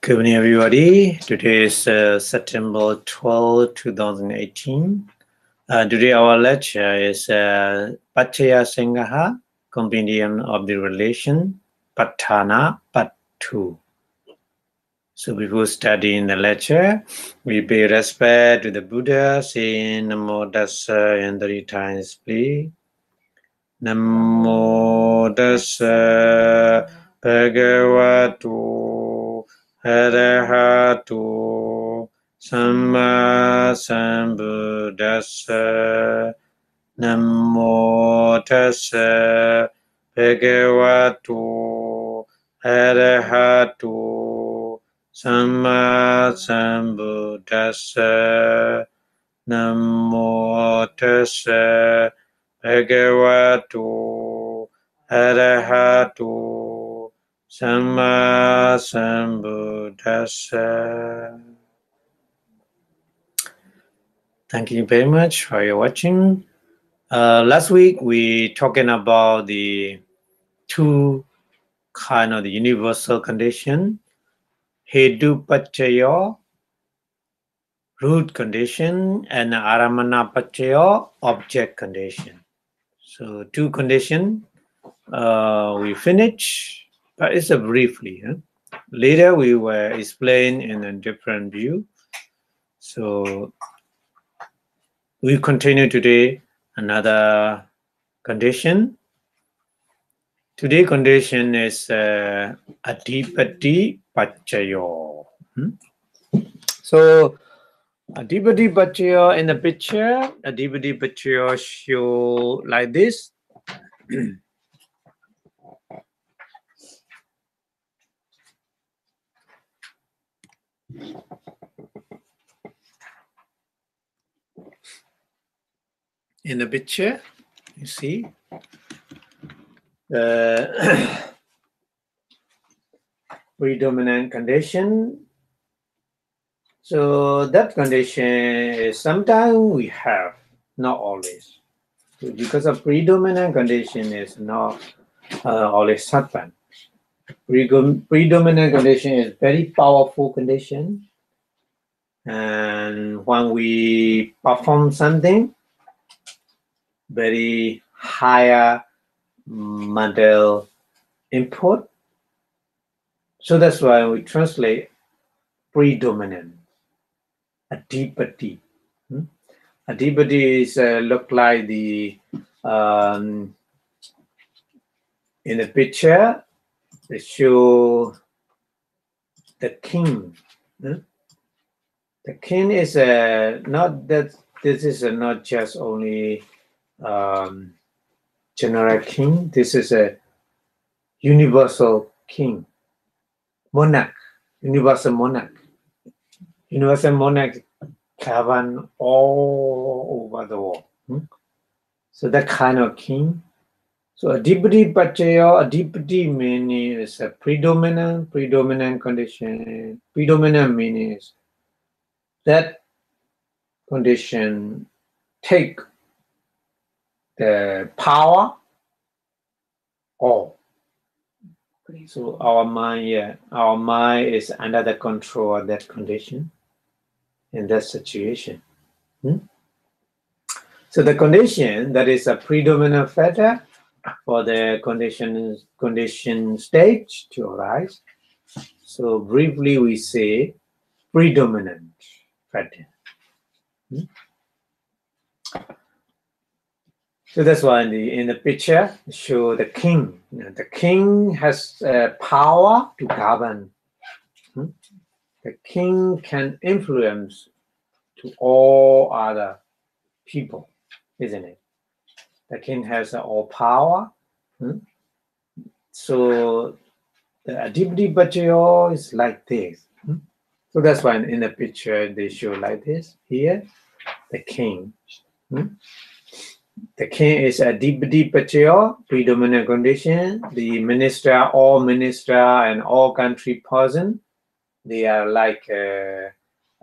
Good evening, everybody. Today is September 12, 2018. Today our lecture is Paccaya Sangaha, Compendium of the Relation, Patthana, Part-2. So before studying the lecture, we pay respect to the Buddha, saying Namo Tassa and 3 times, please. Namo Tassa Bhagavato Arahato Samma Sambuddhassa. Namo Tassa Bhagavato Arahato Samma Sambuddhassa. Namo Tassa Bhagavato Arahato Samma Sambuddhassa. Thank you very much for your watching. Last week we talking about the two kind of the universal condition, Hetu Paccaya, root condition, and Ārammaṇa-adhipati, object condition. So two conditions we finish, but it's a briefly. Later we will explain in a different view. So we continue today another condition. Today's condition is Adhipati Paccaya. So Adhipati Paccaya in the picture, Adhipati Paccaya show like this. In the picture, you see the predominant condition. So that condition is sometimes we have, not always. So because of predominant condition is not always happen. Predominant condition is very powerful condition, and when we perform something, very higher mental input. So that's why we translate predominant. Adhipati. Adhipati is look like the in the picture they show the king. The king is not that this is not just only general king. This is a universal king, monarch, universal monarch. Universal monarch govern all over the world. So that kind of king. So Adhipati Paccaya, Adhipati meaning is a predominant condition. Predominant meaning is that condition take the power all. So our mind is under the control of that condition in that situation. So the condition that is a predominant factor for the condition stage to arise. So briefly we say predominant factor. So that's why in the picture show the king. The king has power to govern. The king can influence to all other people, isn't it? The king has all power. So the Adhipati Paccaya is like this. So that's why in the picture they show like this. Here, the king. The king is Adhipati Paccaya, predominant condition. The minister, all minister and all country person, they are like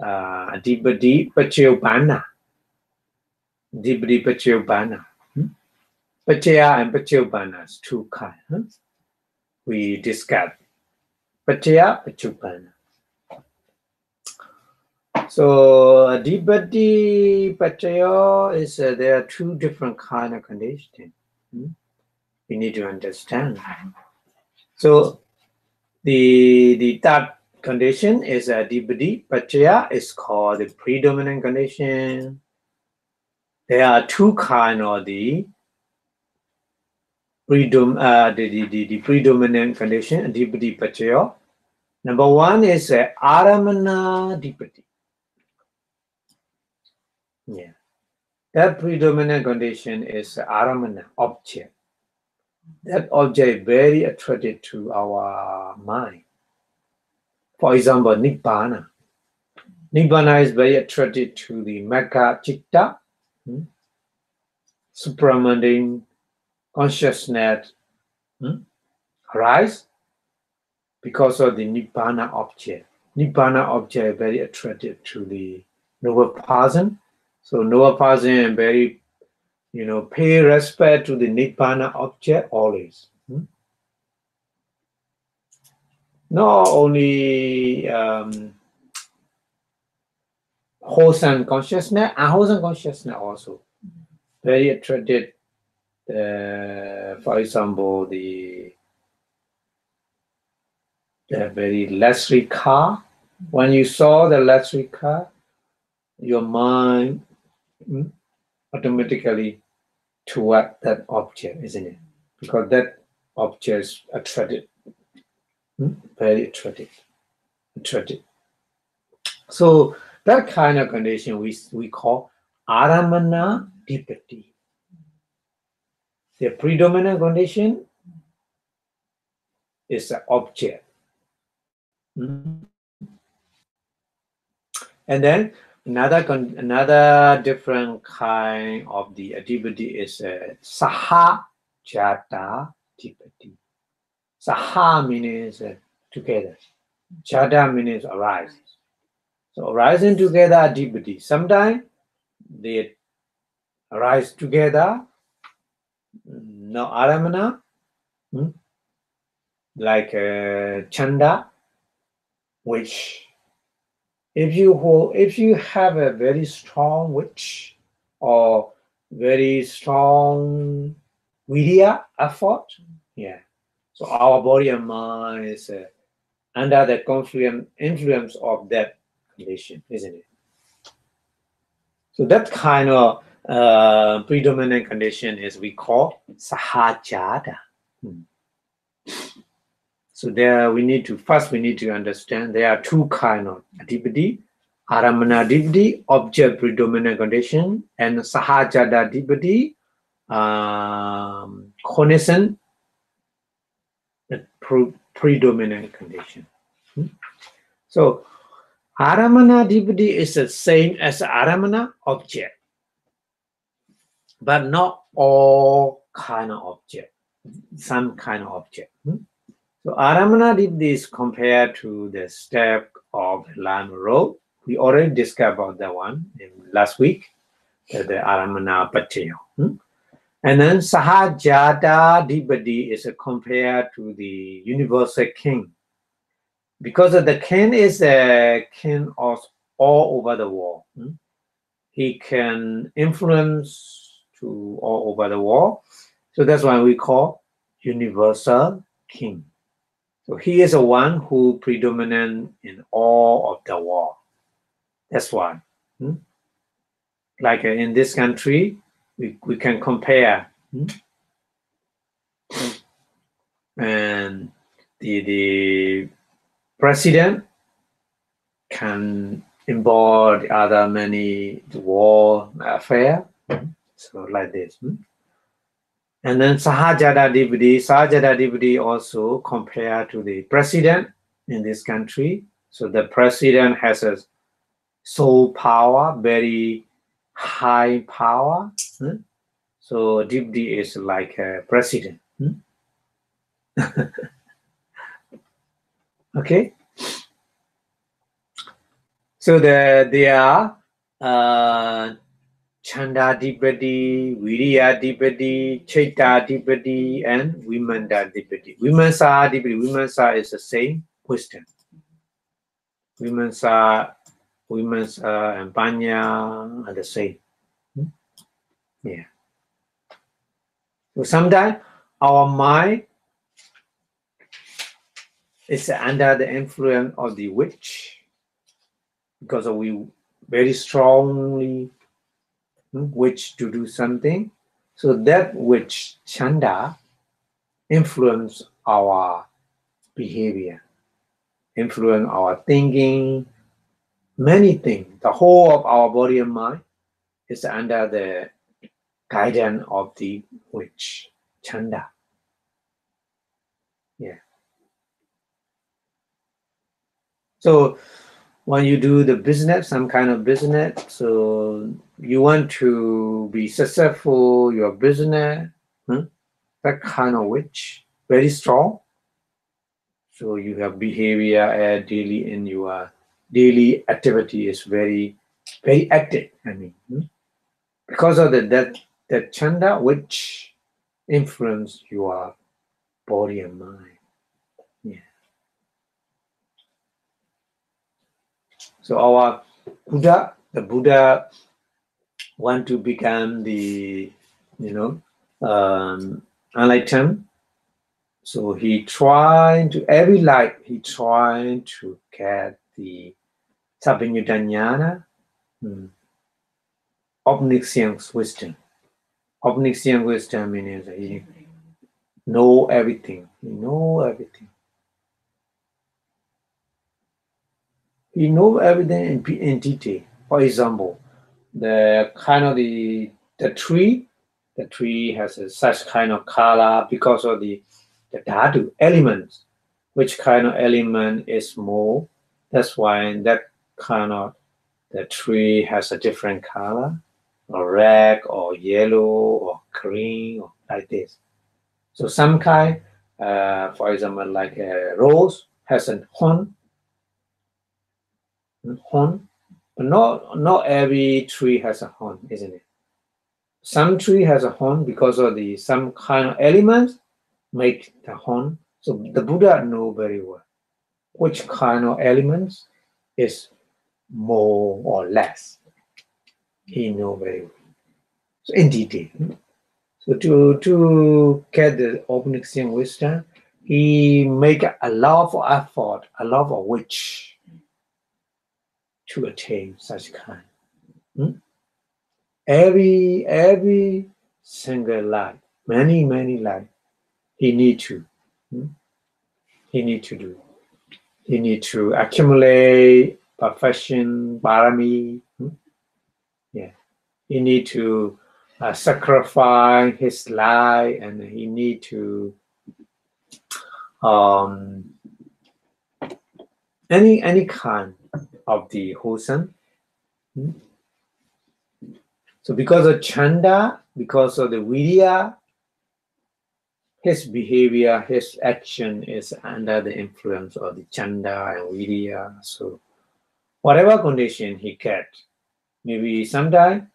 Adhipati Paccaya. Adhipati Paccaya. Paccaya and Paccaya is two kinds. We discuss Paccaya, Paccaya. So Adhipati Paccaya is there are two different kind of conditions. We need to understand. So the third condition is Adhipati Paccaya is called the predominant condition. There are two kind of the predominant condition, Adhipati Paccaya. Number one is Ārammaṇa-adhipati. Yeah. That predominant condition is Ārammaṇa, object. That object very attracted to our mind. For example, Nibbana. Nibbana is very attracted to the Magga Citta, supramundane consciousness arise because of the Nibbana object. Nibbana object very attracted to the noble person. So noble person very, pay respect to the Nibbana object always. Not only wholesome consciousness, unwholesome consciousness also very attracted. For example, the very luxury car. When you saw the luxury car, your mind automatically toward that object, isn't it? Because that object is attracted, very attractive. So that kind of condition we call Ārammaṇa-adhipati. The predominant condition is the object. And then another different kind of the adhipati is Sahajāta-adhipati. Saha means together. Jata means arise. So arising together adhipati. Sometimes they arise together. No Ārammaṇa, like Chanda, which if you have a very strong wish or very strong vidya effort, so our body and mind is under the influence of that condition, isn't it? So that kind of predominant condition is we call Sahajāta. So there we need to understand there are two kind of adhipati: Ārammaṇa-adhipati, object predominant condition, and Sahajāta-adhipati, cognition, the predominant condition. So Ārammaṇa-adhipati is the same as Ārammaṇa object, but not all kind of object, some kind of object. So Ārammaṇa-adhipati is compared to the step of the Lama road. We already discussed about that one in last week, the Ārammaṇa-Paccaya. And then Sahajāta-adhipati is compared to the universal king. Because the king is a king of all over the world. He can influence to all over the world. So that's why we call universal king. So he is the one who predominant in all of the world. That's why. Like in this country, we can compare. And the president can involve the other many war affair. So like this. And then Sahajāta-adhipati also compared to the president in this country. So the president has a soul power, very high power. So adhipati is like a president. Okay. So there are Chanda-adhipati, Virya-adhipati, Citta-adhipati, and Vimana-adhipati. Vimana-adhipati. Vimana is the same question. Vimana Vimasa and Panya are the same. Yeah. So sometimes our mind is under the influence of the witch because we very strongly wish to do something. So that which chanda influence our behavior, influence our thinking, many things. The whole of our body and mind is under the guidance of the witch chanda. Yeah. So when you do the business, some kind of business, so you want to be successful, your business, that kind of witch, very strong. So you have behavior daily in your daily activity is very, very active. I mean, because of that chanda which influence your body and mind. Yeah. So our Buddha, the Buddha want to become the, enlightened. So he trying to, every life, he trying to get the Sabhinyutanyana, omniscient wisdom. Omniscient wisdom means he know everything. He know everything. He know everything in detail. For example, the kind of the tree has such kind of color because of the dhatu elements. Which kind of element is more? That's why that kind of the tree has a different color, or red, or yellow, or green, or like this. So some kind, for example, like a rose has a horn, but not every tree has a horn, isn't it? Some tree has a horn because of the some kind of elements make the horn. So the Buddha know very well which kind of elements is more or less. He know very well. So in detail. So to get the omniscient wisdom, he make a lot of effort, a lot of wish to attain such kind. Every single life, many life, he need to do. He need to accumulate perfection, parami. Yeah, he need to sacrifice his life, and he need to any kind of the wholesome. So because of chanda, because of the vidya, his behavior, his action is under the influence of the chanda and vidya. So whatever condition he get, maybe sometime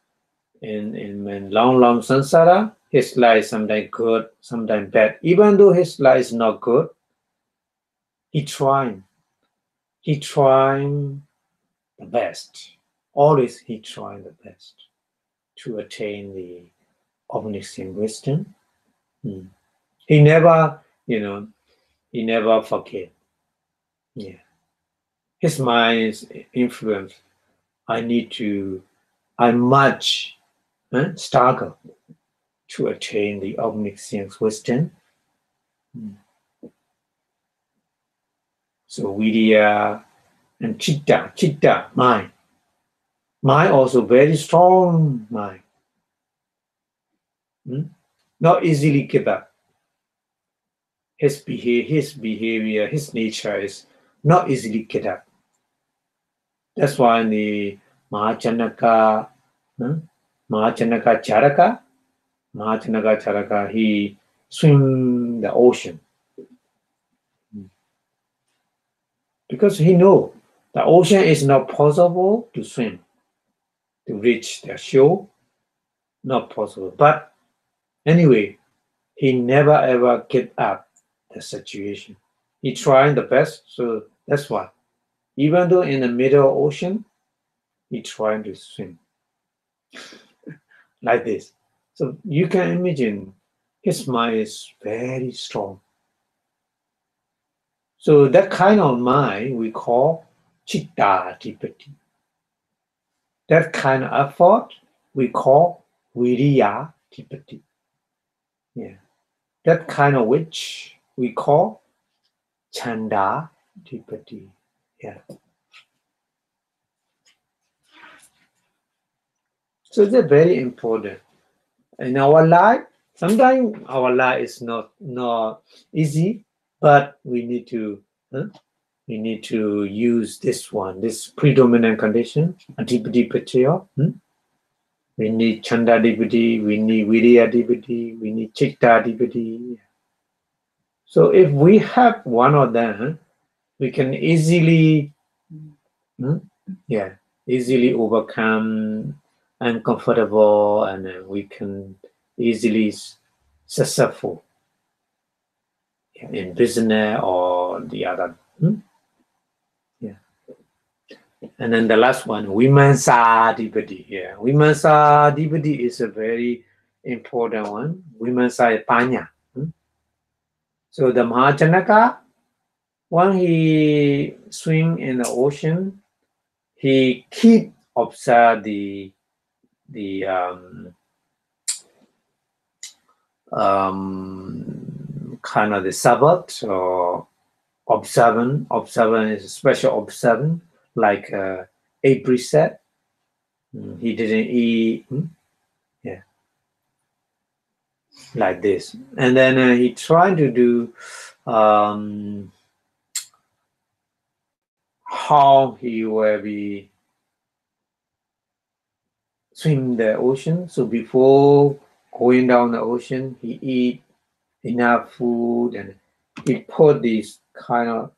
in long samsara, his life sometimes good, sometimes bad. Even though his life is not good, he trying the best. Always he trying the best to attain the omniscient wisdom. He never, he never forget. Yeah. His mind is influenced. I much struggle to attain the omniscient wisdom. So vidya and chitta, mind. Mind also very strong mind. Not easily give up. His behavior, his nature is not easily get up. That's why in the Mahachanaka Charaka, he swim the ocean. Because he know the ocean is not possible to swim, to reach the shore, not possible. But anyway, he never ever get up the situation. He trying the best, so that's why. Even though in the middle ocean, He trying to swim like this. So you can imagine his mind is very strong. So that kind of mind we call Citta-adhipati. That kind of effort we call Viriya-adhipati. Yeah. That kind of which we call Chanda-adhipati. Yeah. So they're very important. In our life, sometimes our life is not easy, but we need to use this one, this predominant condition, Adhipati Paccaya. We need Chanda-adhipati, we need Viriya-adhipati, we need Citta-adhipati. So if we have one of them, we can easily easily overcome uncomfortable, and we can easily successful in business or the other. And then the last one, Vimamsa-adhipati. Yeah, Vimamsa-adhipati is a very important one. Vimamsa is Panya. So the Mahachanaka, when he swim in the ocean, he keep observe the kind of the Sabbath or observant. Observant is a special observant, like a precept. He didn't eat, like this. And then he tried to do how he will be swim the ocean. So before going down the ocean, he eat enough food, and he put this kind of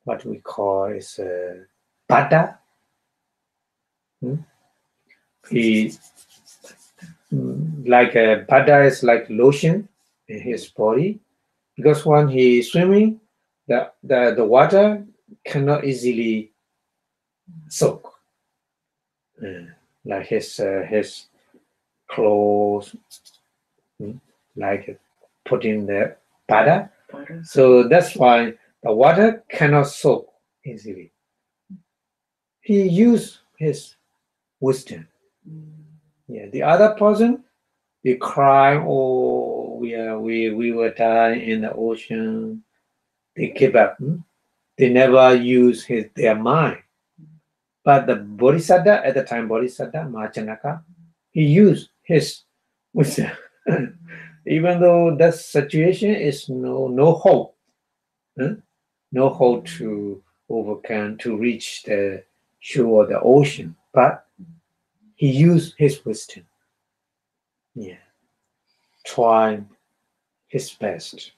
what we call is butter. He like a butter is like lotion in his body, because when he is swimming, the water cannot easily soak. Like his clothes, like putting the butter. So that's why the water cannot soak easily. He used his wisdom. Yeah, the other person, they cry, oh, we were dying in the ocean. They give up. They never use their mind. But the Bodhisattva, at the time, Bodhisattva, Mahachanaka, he used his wisdom. Even though that situation is no hope, no hope to overcome, to reach the shore of the ocean, but he used his wisdom. Yeah, trying his best,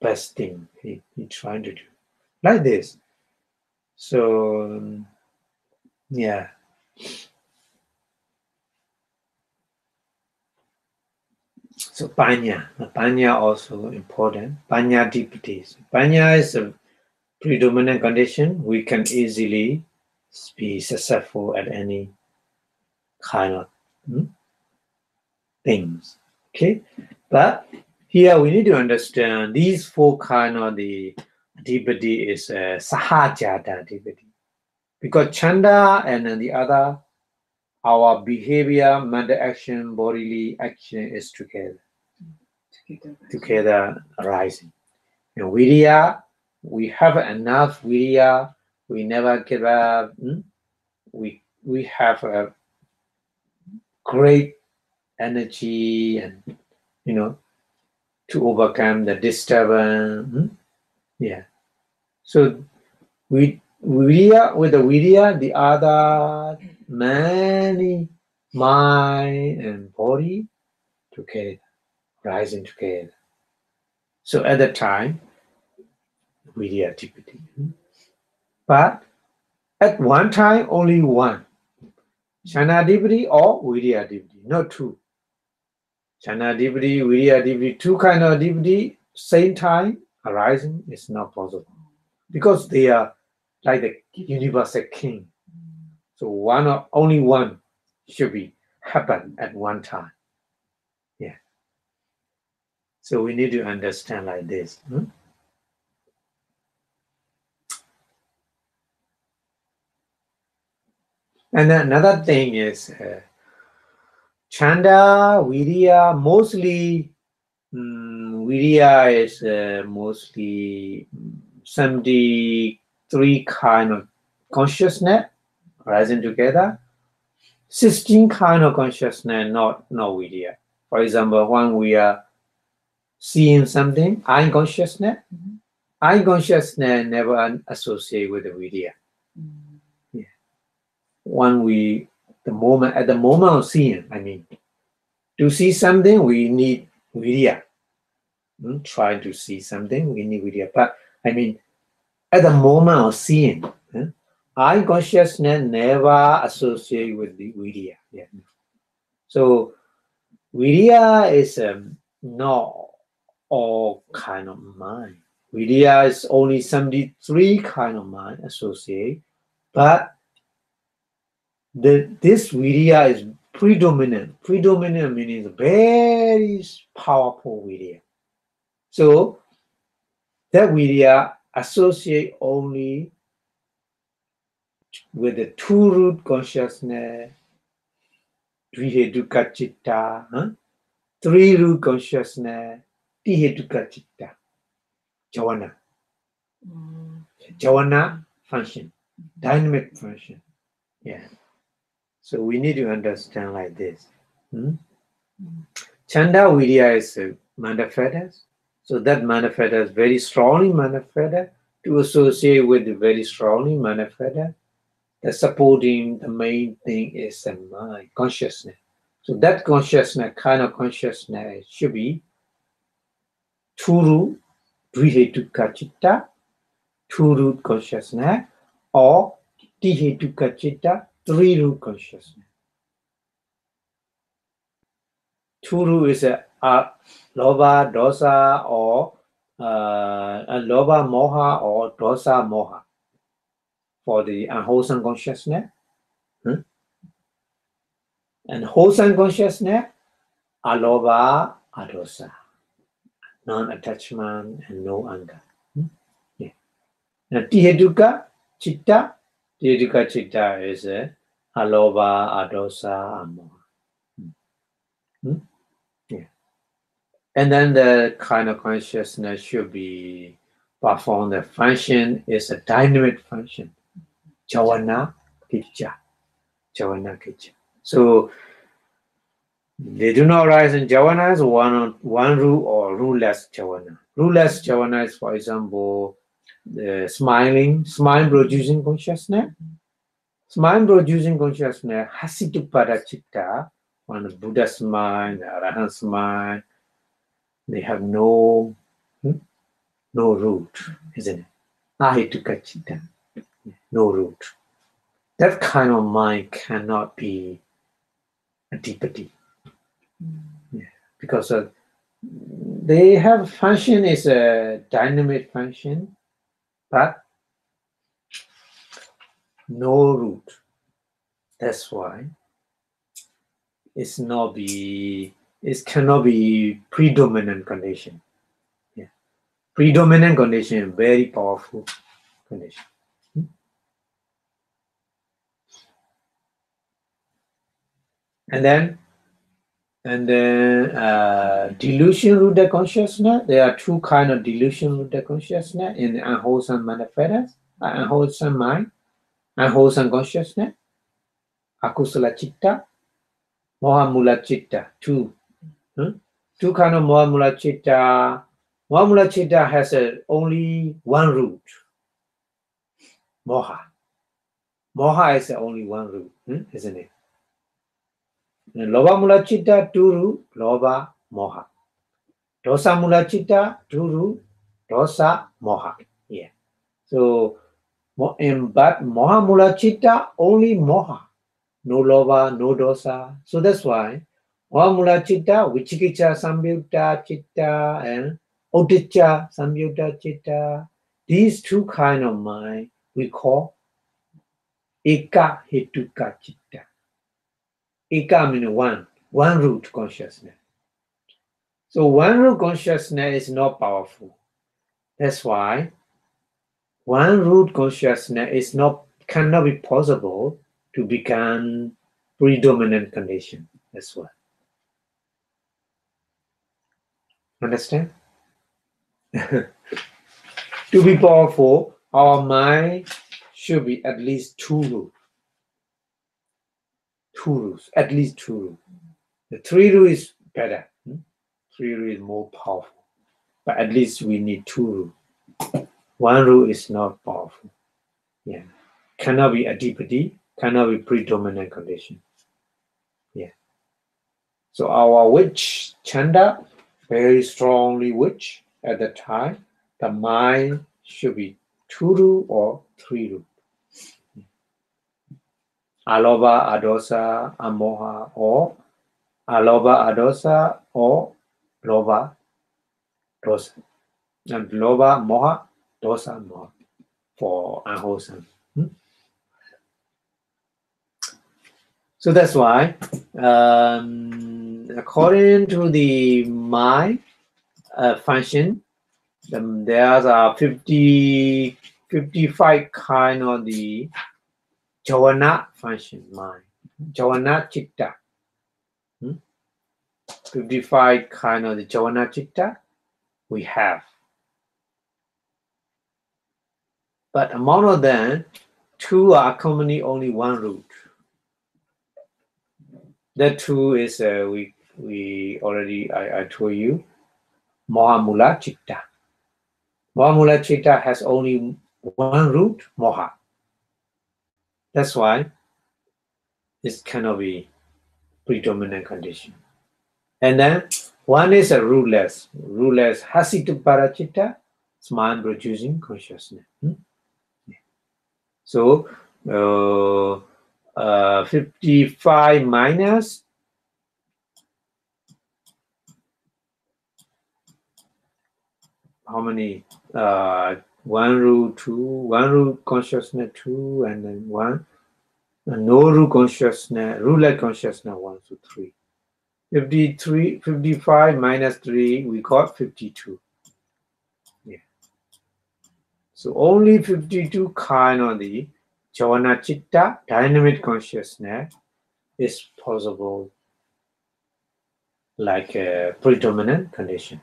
best thing he trying to do, like this. So yeah. So Panya also important. Panya-adhipati. Panya is a predominant condition. We can easily be successful at any kind of things. Okay, but here we need to understand these four kind of the adhipati is Sahajāta-adhipati, because Chanda and then the other, our behavior, mental action, bodily action is together arising. And Virya, we have enough Virya, we never give up. We have a great energy, and to overcome the disturbance. Yeah. So with the Virya, the other many mind and body together, rising together. So at the time, Virya-adhipati. But at one time, only one. Chanda-adhipati or Virya-adhipati, not two. Chanda-adhipati, Virya-adhipati, two kind of adhipati, same time arising is not possible, because they are like the universal king. So one or only one should be happen at one time. Yeah. So we need to understand like this. And then another thing is Chanda, Virya, mostly Virya is mostly 73 kind of consciousness rising together. 16 kind of consciousness, not Virya. For example, when we are seeing something, eye consciousness, eye consciousness never associate with the Virya. Yeah. When we, at the moment of seeing, I mean, to see something, we need Virya. Trying to see something, we need Virya. But I mean, at the moment of seeing, eye consciousness never associate with the Virya. Yeah. So Virya is not all kind of mind. Virya is only 73 kind of mind associate, but this Virya is predominant. Predominant meaning very powerful Virya. So that Virya associate only with the two root consciousness, Dvihetuka Citta, three root consciousness, Tihetuka Citta, Javana. Javana function, dynamic function. Yeah. So we need to understand like this. Chanda Virya is manifested. So that manifested very strongly manifested to associate with the very strongly manifested. The supporting the main thing is the mind, consciousness. So that consciousness, kind of consciousness should be two-root, Dvihetuka Citta, two-root consciousness, or Tihetuka Citta, three-root consciousness. Two-root is a Lobha, Dosa, or Lobha, Moha, or Dosa, Moha for the unwholesome consciousness. And wholesome consciousness, Alobha, Adosa, non-attachment and no anger. Yeah. Now, Tihetuka Citta, Tihetuka Citta is Alobha, Adosa, and Moha. Yeah. And then the kind of consciousness should be perform the function is a dynamic function. Javana Kicca. Javana Kicca. So they do not rise in javanas, one root or rootless javana. Rootless javana is, for example, the smile producing consciousness. Smile producing consciousness, Hasitupada Citta, on the Buddha's mind, the Arahant's mind, they have no root, isn't it? Ahituka Citta, no root. That kind of mind cannot be Adhipati. Yeah, because they have function is a dynamic function, but no root. That's why it cannot be predominant condition. Yeah, predominant condition, very powerful condition. And then delusion rooted consciousness. There are two kind of delusion rooted consciousness in the unwholesome manifestation, unwholesome mind, unwholesome consciousness, akusala citta, mohamula citta. Two kind of mohamula citta. Mohamula citta has only one root. Moha. Moha is only one root, isn't it? Lobha mula citta, two root, lobha, moha. Dosa mula citta, two root, dosa, moha. Yeah. So, but moha mula citta, only moha. No lobha, no dosa. So that's why moha mula citta, vichikicha samyutta citta, and udicca samyutta citta. These two kind of mind we call Eka Hetuka Chitta. Eka means one root consciousness. So one root consciousness is not powerful. That's why one root consciousness cannot be possible to become predominant condition. That's why. Understand? To be powerful, our mind should be at least two roots. At least two roots. The three root is better. Three root is more powerful. But at least we need two root. One root is not powerful. Yeah. Cannot be adhipati, cannot be predominant condition. Yeah. So our witch chanda, very strongly witch at the time, the mind should be two root or three root. Aloba, adosa, amoha, or aloba, adosa, or loba, dosa. And loba, moha, dosa, moha, for unwholesome. So that's why, according to the mind function, there are 55 kind of the Javana function mind. Javana chitta. 55 kind of the Javana chitta we have. But among of them, two are commonly only one root. That two is we already I told you, Mohamula chitta. Mohamula chitta has only one root, moha. That's why this cannot be predominant condition. And then one is a rootless hasitupara chitta, it's mind producing consciousness. So 55 minus how many? One root, two, one root consciousness, two, and then one. No root consciousness, root-like consciousness, 1 to 3. 55 minus 3, we got 52. Yeah. So only 52 kind of the Javana Chitta, dynamic consciousness, is possible like a predominant condition.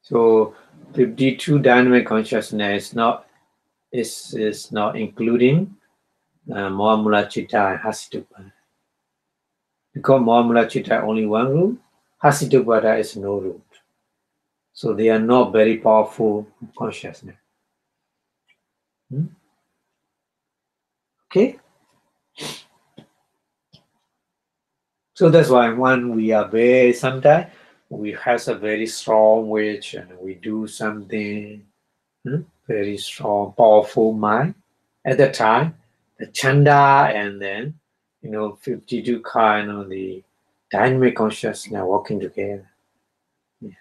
So 52 dynamic consciousness is not including Mohamula Chitta and Hasitupada. Because Mohamula Chitta only one root, Hasitupada is no root. So they are not very powerful consciousness. Okay? So that's why when we are sometimes we have a very strong wish and we do something very strong, powerful mind. At the time, the chanda and then 52 kind of the dynamic consciousness working together. Yeah.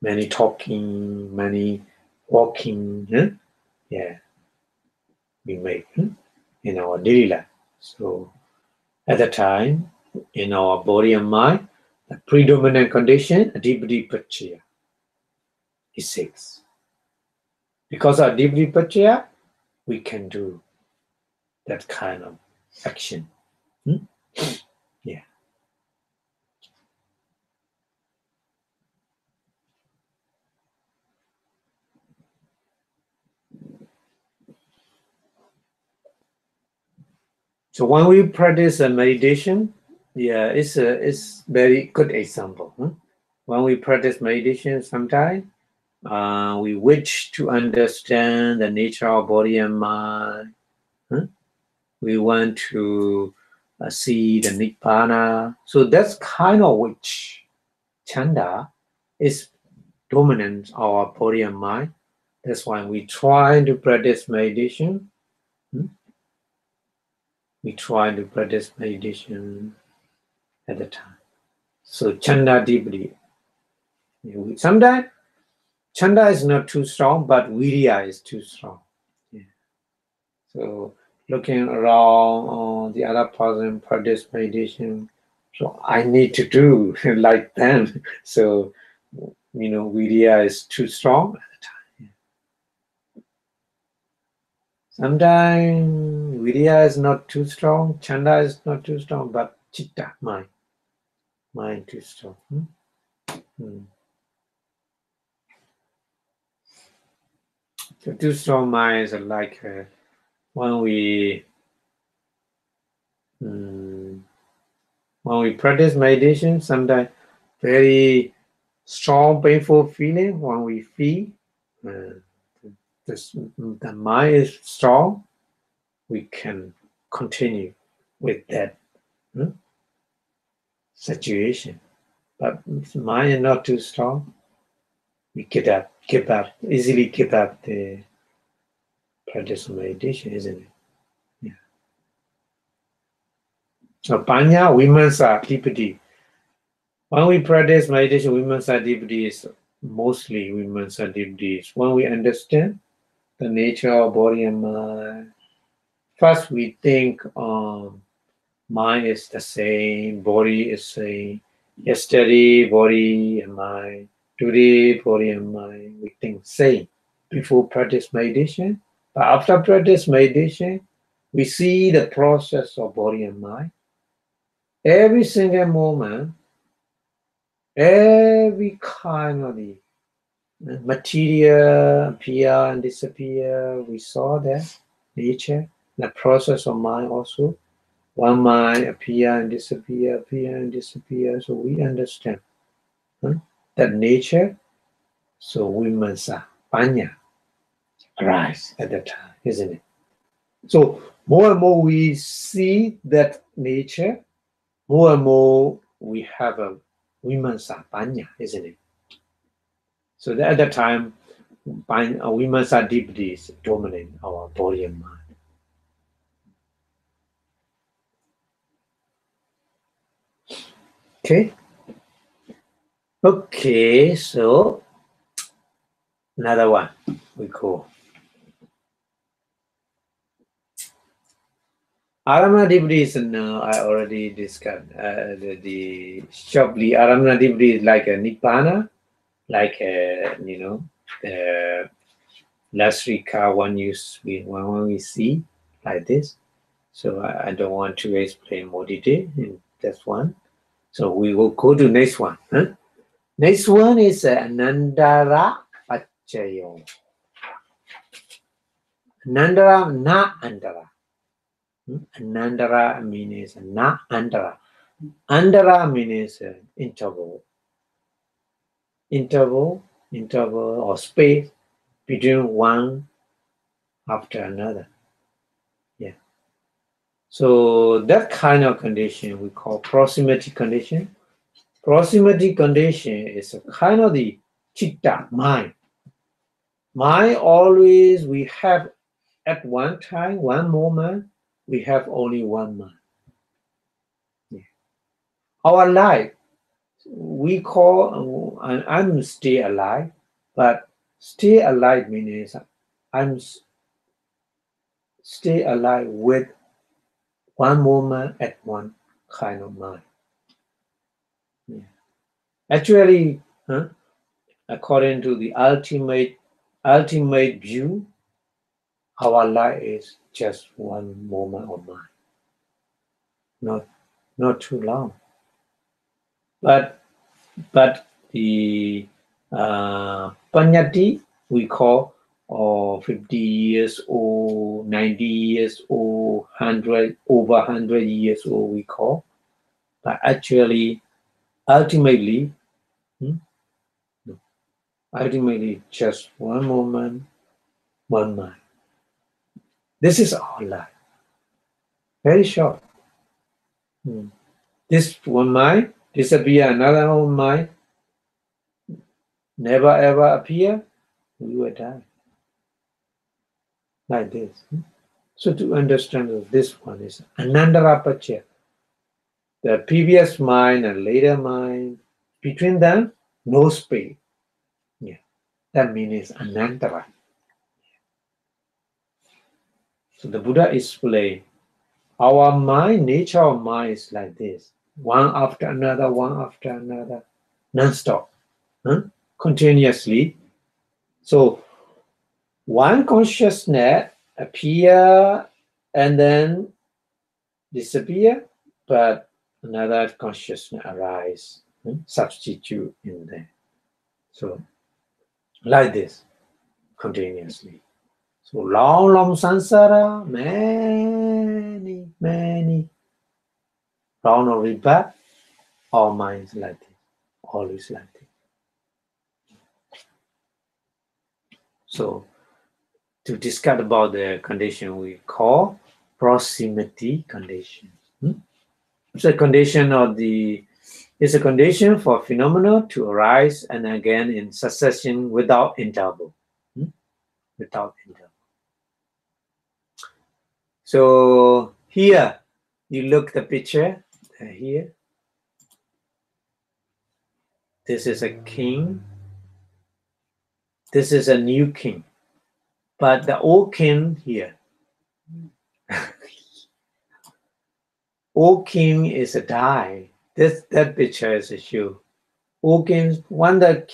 Many talking, many walking. Yeah, we make in our daily life. So at the time, in our body and mind, the predominant condition, Adhipati Paccaya, is 6. Because of Adhipati Paccaya, we can do that kind of action. Yeah. So when we practice a meditation, yeah, it's very good example. When we practice meditation, sometimes we wish to understand the nature of body and mind. We want to see the Nibbana. So that's kind of which chanda is dominant our body and mind. That's why we try to practice meditation. We try to practice meditation at the time. So chanda deeply Sometimes chanda is not too strong, but virya is too strong. Yeah. So looking around the other person practice meditation, so I need to do like them. So virya is too strong at the time. Yeah. Sometimes virya is not too strong, chanda is not too strong, but chitta, mind too strong. So too strong minds are like when we practice meditation, sometimes very strong, painful feeling when we feel the mind is strong, we can continue with that situation. But if the mind is not too strong, we easily give up the practice of meditation, isn't it? Yeah. So Panya, Vimamsa-adhipati. When we practice meditation, Vimamsa-adhipati is mostly Vimamsa-adhipati. When we understand the nature of body and mind, first we think mind is the same, body is same. Yesterday, body and mind. Today, body and mind. We think same before practice meditation. But after practice meditation, we see the process of body and mind. Every single moment, every kind of the material appear and disappear. We saw that nature, the process of mind also. One mind appear and disappear, appear and disappear. So we understand that nature. So Vimamsa, Panya, arise at that time, isn't it? So more and more we see that nature, more and more we have a Vimamsa, Panya, isn't it? So at that time, Vimamsa-adhipati is dominate our body and mind. Okay, so another one we call Ārammaṇa-adhipati is I already discussed the shortly. Ārammaṇa-adhipati is like a nibbana, like the Lasrika one when we see like this. So I don't want to explain more detail in this one. So we will go to next one. Next one is Ānandara-paccaya. Anandara, na andara. Anandara means na andara. Andara means interval. Interval or space between one after another. Yeah. So that kind of condition we call proximity condition. Proximity condition is a kind of the chitta, mind. Mind always we have at one time, one moment, we have only one mind. Yeah. Our life, we call, I'm still alive, but stay alive means I'm stay alive with one moment at one kind of mind. Yeah. Actually, according to the ultimate view, our life is just one moment of mind. Not too long. But the Panyati we call 50 years old, 90 years old, 100 over 100 years old we call. But actually, ultimately just one moment, one mind. This is our life. Very short. This one mind disappear, another one mind never ever appear, we will die. Like this. So to understand this one is Ānandara-paccaya. The previous mind and later mind, between them, no space. That means anantara. So the Buddha explained, our mind, nature of mind is like this. One after another, non-stop, continuously. So one consciousness appear and then disappear, but another consciousness arise, substitute in there. So like this, continuously. So long samsara, many round of rebirth, our minds like this, always like this. So to discuss about the condition we call proximity condition. It's a condition of it's a condition for phenomena to arise and again in succession without interval. Without interval. So here, you look at the picture here. This is a king. This is a new king. But the old king here, old king is a die. That picture is a shoe. Old kings, when the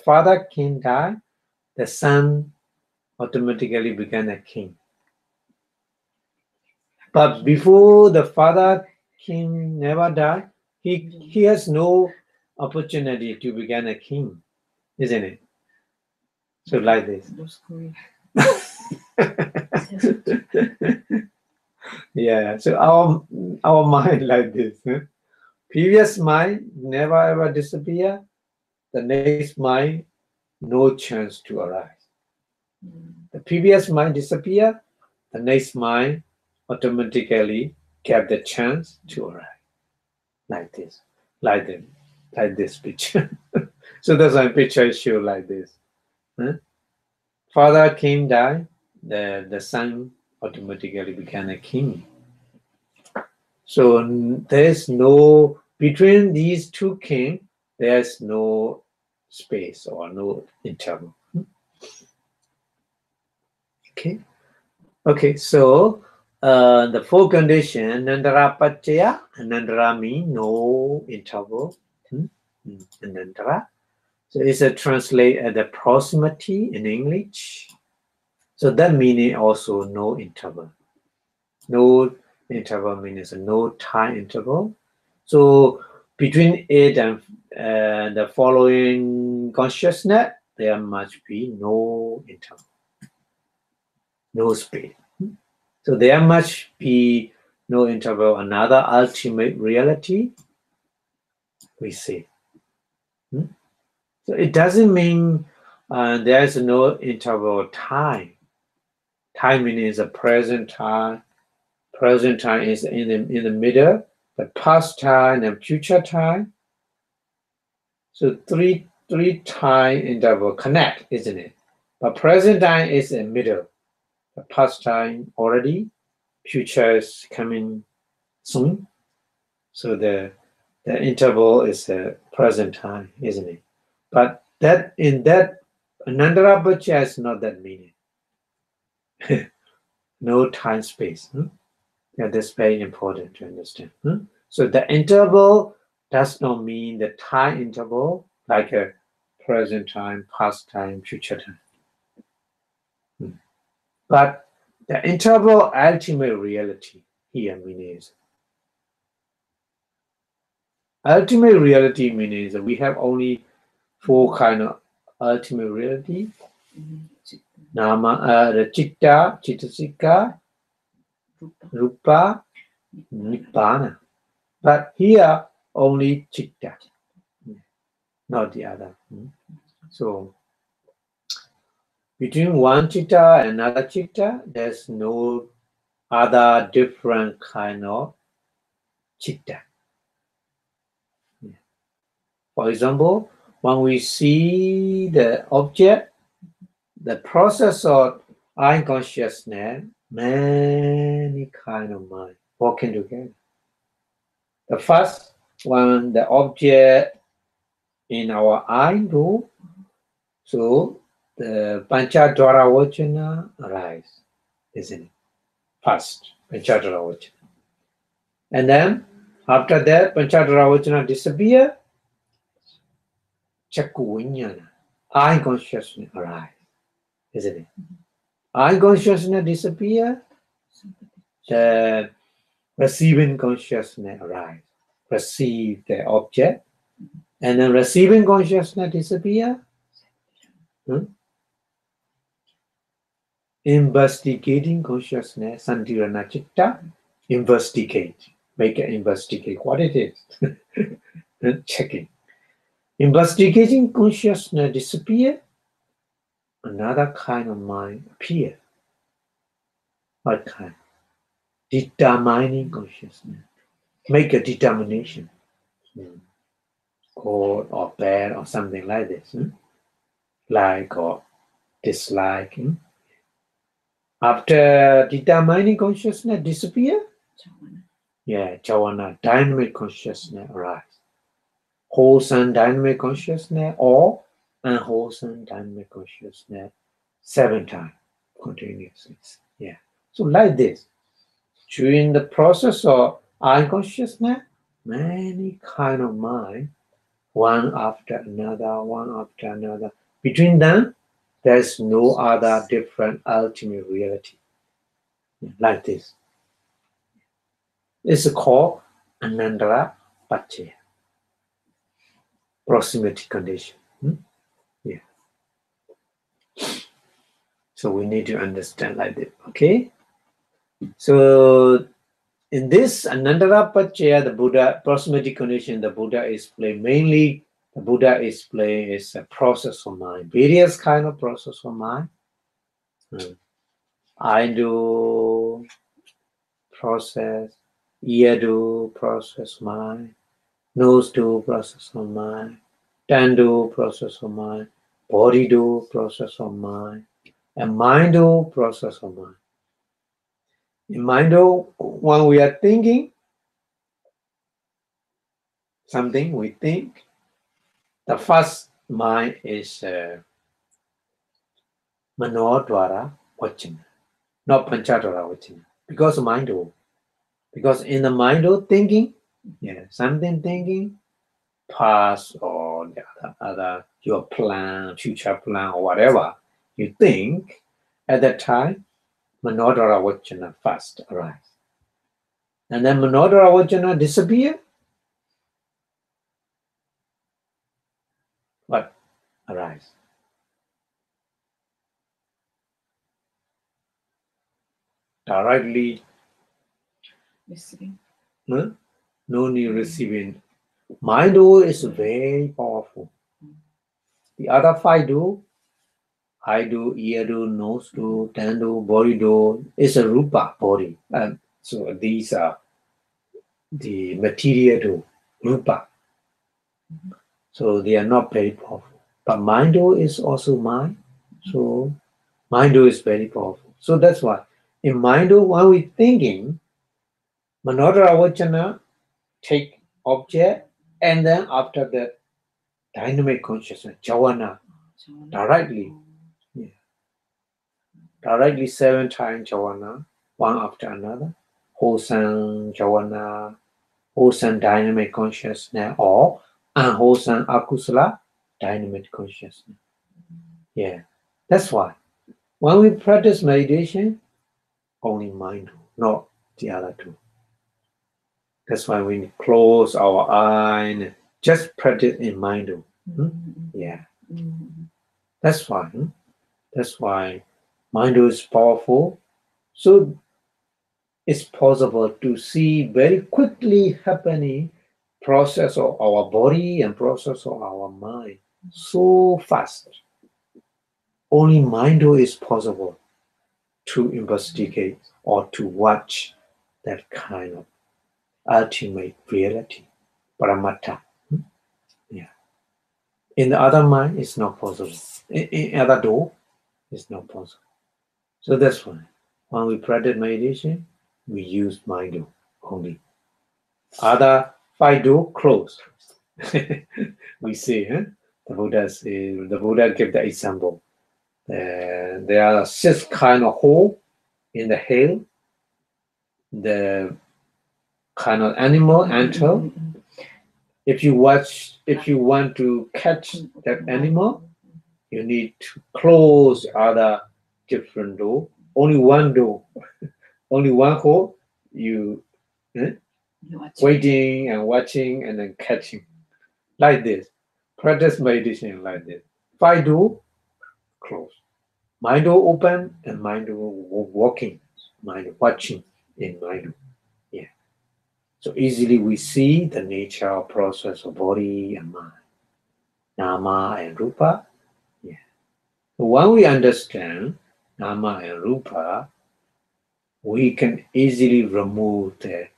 father king died, the son automatically became a king. But before the father king never died, he has no opportunity to become a king, isn't it? So like this. Yeah, so our mind like this. Previous mind never ever disappear. The next mind, no chance to arise. The previous mind disappear. The next mind automatically get the chance to arise. Like this, like this picture. So that's why picture show like this. Father king died, the son automatically became a king. So there's no, between these two kings, there's no space or no interval. Okay, so the fourth condition, Anandara Paccaya, Anandara means no interval. Anandara. So it's a translate as the proximity in English. So that meaning also no interval. No interval means no time interval. So between it and the following consciousness, there must be no interval, no space. So there must be no interval, another ultimate reality, we see. So it doesn't mean there is no interval time. Time means a present time. Present time is in the middle, the past time and future time. So three time interval connect, isn't it? But present time is in middle. The past time already, future is coming soon. So the interval is the present time, isn't it? But that in that Anandara Paccaya is not that meaning. No time space. Yeah, that's very important to understand. So the interval does not mean the time interval like a present time, past time, future time. But the interval ultimate reality here means ultimate reality means we have only four kind of ultimate reality. Nama, the citta, cittasika, rupa, nibbana. But here only citta, not the other. So between one citta and another citta, there's no other different kind of citta. For example, when we see the object, the process of eye consciousness, many kind of mind working together. The first one, the object in our eye room, So the Panchadvara Vachana arise, isn't it? First, Panchadvara Vachana. And then after that, Panchadvara Vachana disappear, Chakku Vijnana, I consciousness arise, isn't it? I consciousness disappear, the receiving consciousness arise, receive the object, and then receiving consciousness disappear. Investigating consciousness, Santirana Chitta, investigate, make it investigate what it is, checking. Investigating consciousness disappear, another kind of mind appear. What kind? Determining consciousness. Make a determination. Good or bad or something like this. Like or dislike. After determining consciousness disappear, Chavana, dynamic consciousness arise. Wholesome dynamic consciousness or unwholesome dynamic consciousness 7 times continuously. So like this, during the process of unconsciousness, many kind of mind, one after another. Between them, there's no other different ultimate reality. Like this. It's called Ārammaṇa-adhipati, proximity condition. So we need to understand like this, okay? So in this Ārammaṇa-adhipati, the Buddha, proximity condition, the Buddha explained mainly, the Buddha explained is a process of mind, various kind of process of mind. I do process, ear do process mind, nose do process of mind, tongue do process of mind, body do process of mind, and mind do process of mind. In mind do, when we are thinking something, we think, the first mind is Manodvara Vachana, not Panchadvara Vachana, because mind do. Because in the mind do thinking, something thinking, past or the other your plan, future plan, or whatever you think, at that time, Manodvara Vachana first arise. And then Manodvara Vachana disappear. What arise? Directly Receiving. no need receiving. Mind do is very powerful. The other 5 do, eye do, ear do, nose do, tongue do, body do, is a rupa body. So these are the material do, rupa. So they are not very powerful. But mind do is also mind. So mind do is very powerful. So that's why in mind do, when we're thinking, Manodvara Vachana take object, and then after that, dynamic consciousness, Javana, directly 7 times Javana, one after another, wholesome Javana, wholesome dynamic consciousness, or unwholesome akusala dynamic consciousness. That's why when we practice meditation, only mind, not the other 2. That's why we close our eye and just practice in mind. That's why. That's why mind is powerful. So it's possible to see very quickly happening process of our body and process of our mind so fast. Only mind is possible to investigate or to watch that kind of ultimate reality, paramattha. In the other mind, it's not possible. In other door, it's not possible. So that's why when we practice meditation, we use mind only. Other 5 door close. We say The Buddha gave the example. There are 6 kind of hole in the hail. The kind of animal enter. If you want to catch that animal, you need to close other different door. Only one door, only one hole. You waiting and watching and then catching, like this. Practice meditation like this. 5 door close. My door open and my door walking. Mind watching in my door. Yeah. So easily we see the nature or process of body and mind, nama and rupa. Yeah. So when we understand nama and rupa, we can easily remove the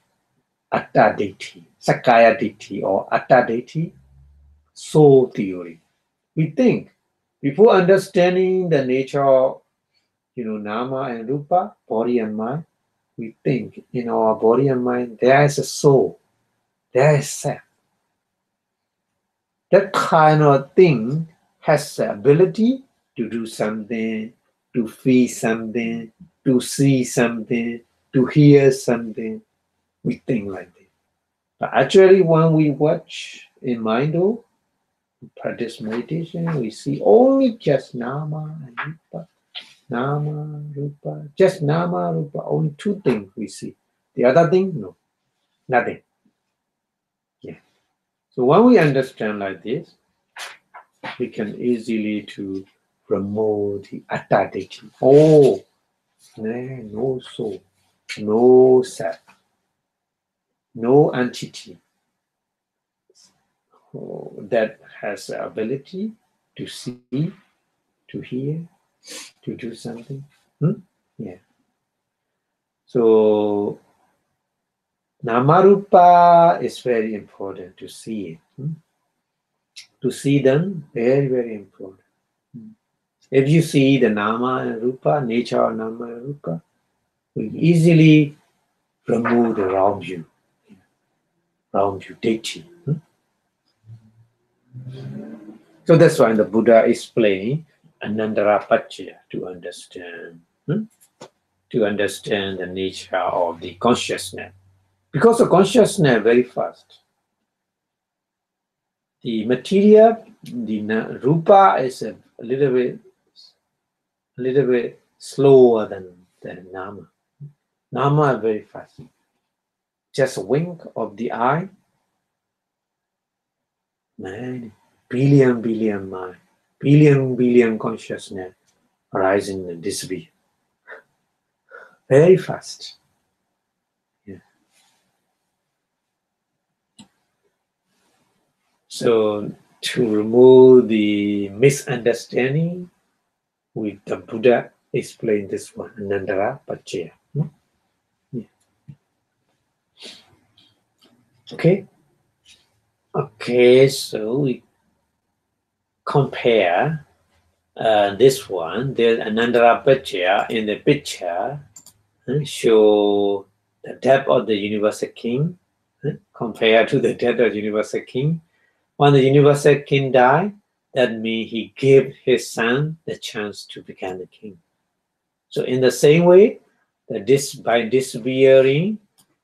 atta ditthi, sakaya ditthi or atta ditthi, soul theory. We think before understanding the nature of nama and rupa, body and mind, we think in our body and mind there is a soul, there is self. That kind of thing has the ability to do something, to feel something, to see something, to hear something. We think like this. But actually, when we watch in Mindful, practice meditation, we see only just nama and rupa. Nama, rupa, just nama, rupa, only 2 things we see. The other thing, no, nothing. Yeah. So when we understand like this, we can easily to remove the atta ditthi. Oh, no soul, no self, no entity that has the ability to see, to hear, to do something. Yeah. So Namarupa is very important to see it. To see them, very, very important. If you see the Nama and Rupa, nature of Nama and Rupa, we easily remove the wrong view, ditthi. So that's why the Buddha explained Anandara Paccaya to understand the nature of the consciousness. Because the consciousness very fast. The material, the Rupa is a little bit slower than Nama. Nama is very fast. Just a wink of the eye, man, billion mind, billion consciousness arising and disappear. Very fast. Yeah. So to remove the misunderstanding, with the Buddha explained this one, Anandara Paccaya. Yeah. Okay, so we compare this one. There's Anandara Paccaya in the picture, show the death of the universal king compared to the death of the universal king. When the universal king died, that means he gave his son the chance to become the king. So in the same way, by disappearing,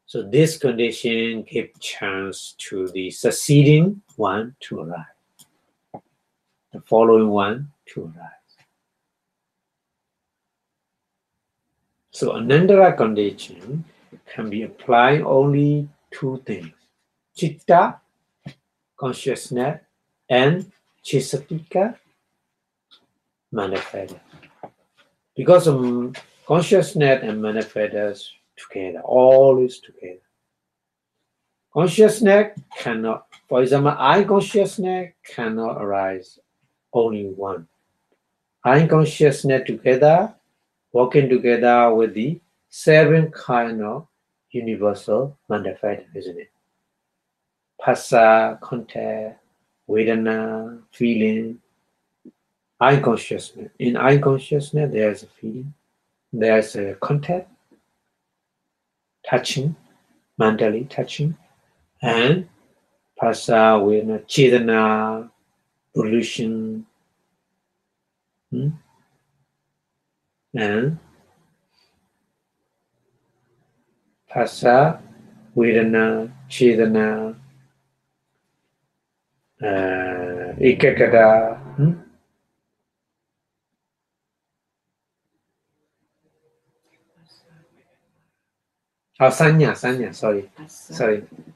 so this condition gave chance to the succeeding one to arise, the following one to arise. So Anandara condition can be applied only 2 things: Chitta, consciousness, and Chisatika, manifest. Because of consciousness and manifest together, always together. Consciousness cannot, for example, I consciousness cannot arise only one. I consciousness together, working together with the 7 kind of universal manifest, isn't it? Phassa, contact, Vedana, feeling. I consciousness. In I consciousness, there's a feeling, there's a contact, touching, mentally touching, and Phassa, Vedana, Chetana, pollution, and Phassa, Vedana, Chetana, Ekagata, Sanya, sorry.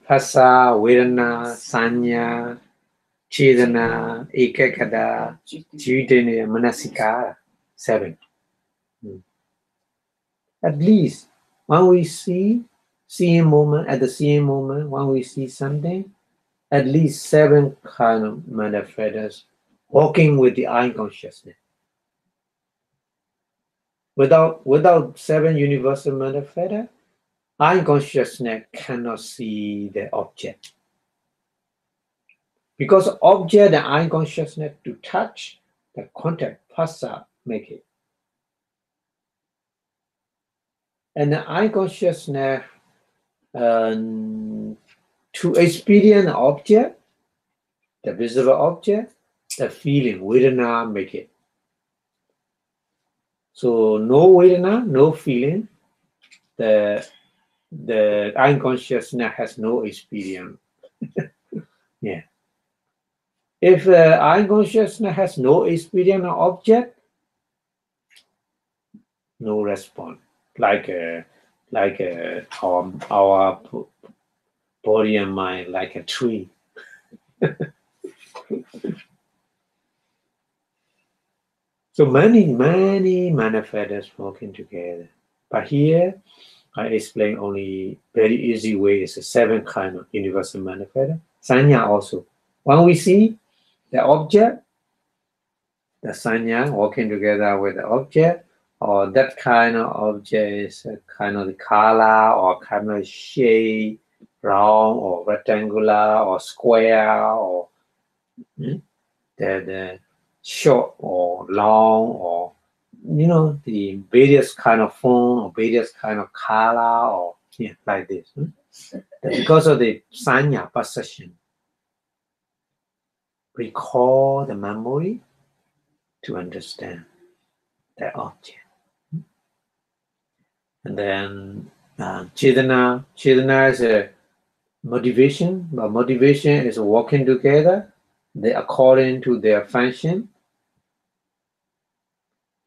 Phassa, Vedana, Sanya, Chetana, Ekagata, Jitana, Manasikara, 7. At least when we see a moment, at the same moment, when we see something, at least 7 kind of manifestors working with the eye consciousness. Without 7 universal manifestors, eye consciousness cannot see the object. Because object and eye consciousness to touch, the contact, phassa, make it. And the eye consciousness to experience the object, the visible object, the feeling, vedana, make it. So no vedana, no feeling, the eye consciousness has no experience. Yeah. If eye consciousness has no experience of object, no response. Like our body and mind, like a tree. So many manifestors working together. But here, I explain only very easy way. It's a 7 kind of universal manifestor. Sanya also. When we see the object, the sanya working together with the object, or that kind of object is kind of the color or kind of shape, round or rectangular or square, or the short or long, or the various kind of form or various kind of color, or like this. Because of the sanya perception, recall the memory to understand the object. And then Chetana is a motivation, but motivation is working together. They according to their function.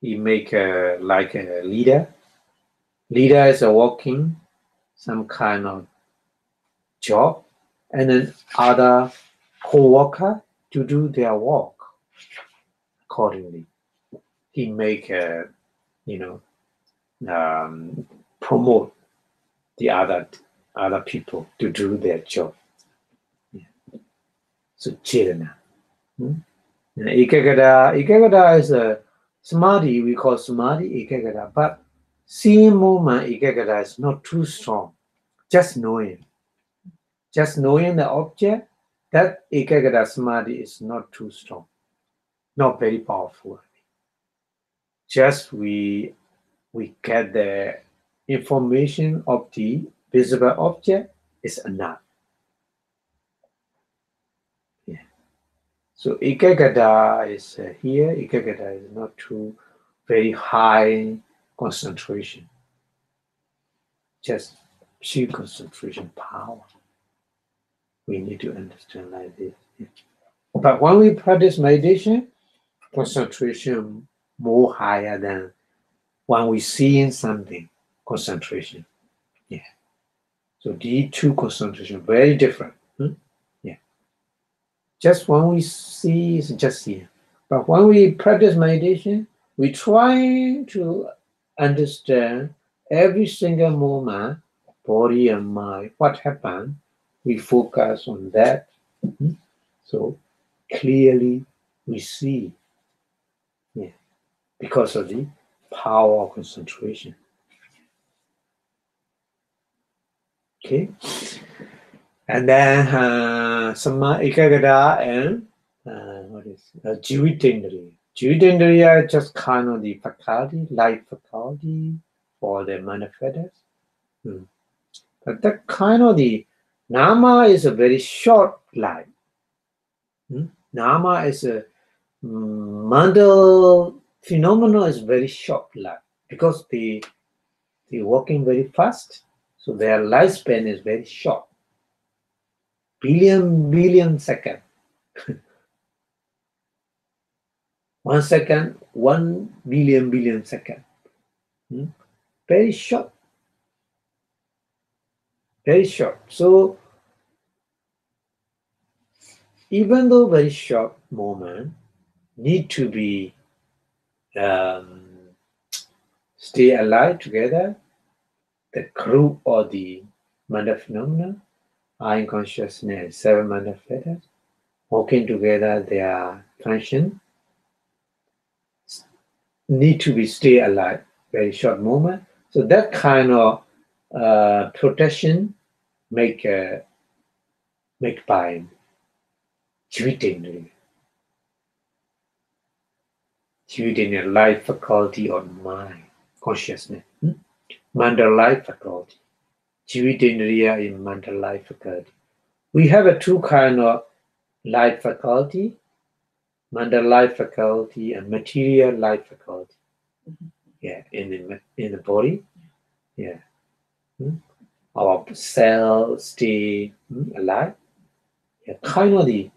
You make like a leader. Leader is working some kind of job, and then other co-worker to do their work accordingly. He make promote the other people to do their job. So Chetana. Ekagata is a samadhi, we call samadhi ekagata, but seeing moment ekagata is not too strong. Just knowing the object, that ekagata samadhi is not too strong, not very powerful. Just we get the information of the visible object is enough. So ekagata is here. Ekagata is not too very high concentration. Just sheer concentration power. We need to understand like this. But when we practice meditation, concentration more higher than when we see something. Concentration. So these 2 concentration very different. Just when we see, it's just here. But when we practice meditation, we try to understand every single moment, body and mind, what happened. We focus on that. So clearly we see, because of the power of concentration. Okay. And then ekagata and Jivitendriya. Jivitendriya is just kind of the faculty, light faculty for the manifestors. But that kind of the nama is a very short life. Nama is a mental phenomenon is very short life because they're working very fast, so their lifespan is very short. Billion second. 1 second, 1 billion second. Very short. Very short. So even though very short moment, need to be stay alive together, the group or the mental phenomena, eye consciousness, 7 mental fetters, working together, their function need to be stay alive, very short moment. So that kind of protection make by Jivitin life faculty or mind, consciousness. Mental life faculty. Jivitindriya in mental life faculty. We have a 2 kind of life faculty, mental life faculty and material life faculty. Yeah, in the body. Yeah. Our cells stay alive. Yeah, kind of the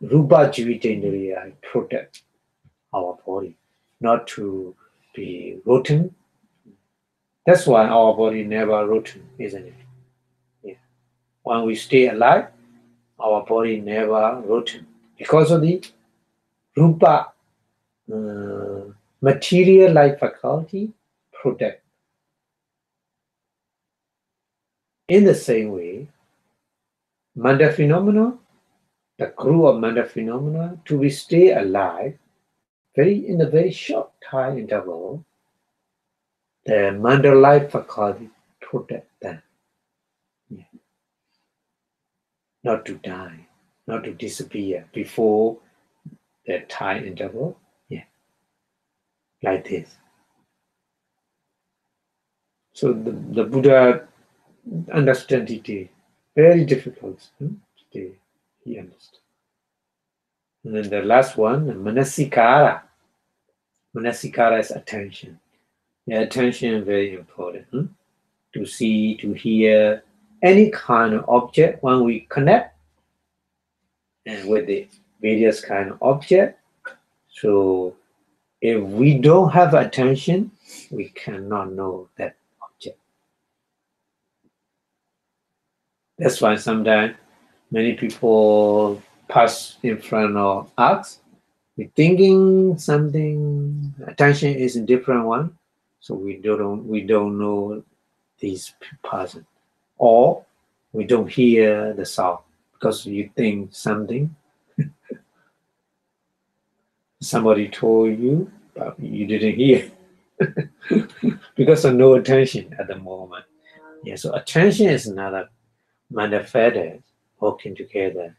Rupa Jivitindriya protect our body, not to be rotten. That's why our body never rotten, isn't it? Yeah. When we stay alive, our body never rotten because of the Rupa material life faculty protect. In the same way, mental phenomena, the group of mental phenomena, to be stay alive, in a very short time interval, the mental life faculty protect them. Yeah. Not to die, not to disappear before the time interval. Yeah. Like this. So the Buddha understand it very difficult today. He understood. And then the last one, manasikara. Manasikara is attention. Yeah, attention is very important. To see, to hear any kind of object when we connect and with the various kind of object. So if we don't have attention, we cannot know that object. That's why sometimes many people pass in front of us. We're thinking something. Attention is a different one, so we don't know this person, or we don't hear the sound because you think something. Somebody told you, but you didn't hear because of no attention at the moment. Yeah, so attention is another manifested working together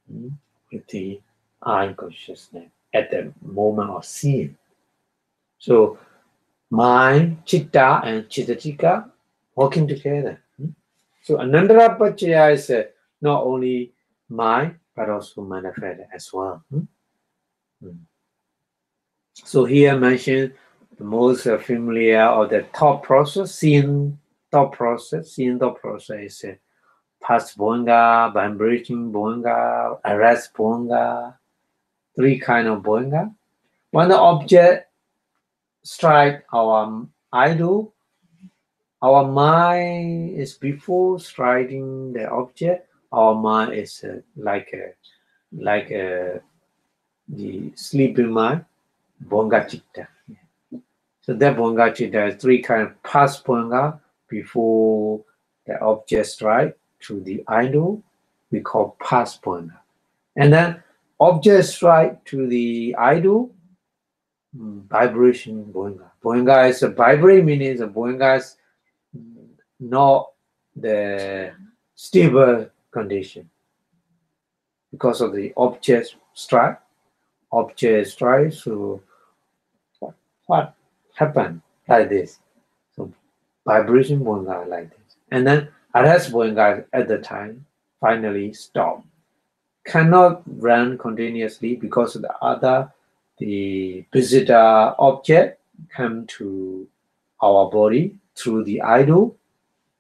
with the eye consciousness at the moment of seeing. So mind, chitta, and chittatika working together. So Anandara Paccaya is not only mind but also manifested as well. So here mentioned the most familiar or the thought process, seeing thought process. Seeing thought process is past bhavanga, vibrating bhavanga, arrest bhavanga, 3 kind of bhavanga. When the object strike our idol, our mind is before striking the object. Our mind is like the sleeping mind, bhavanga chitta. So that bhavanga chitta is 3 kind of past bhavanga before the object strike to the idol. We call past bhavanga. And then object strike to the idol, vibration bhavanga. Bhavanga is a vibrate, meaning the bhavanga is not the stable condition because of the object strike. Object strike, so what happened like this? So vibration bhavanga like this. And then arrest bhavanga at the time finally stop. cannot run continuously because the visitor object come to our body through the idol.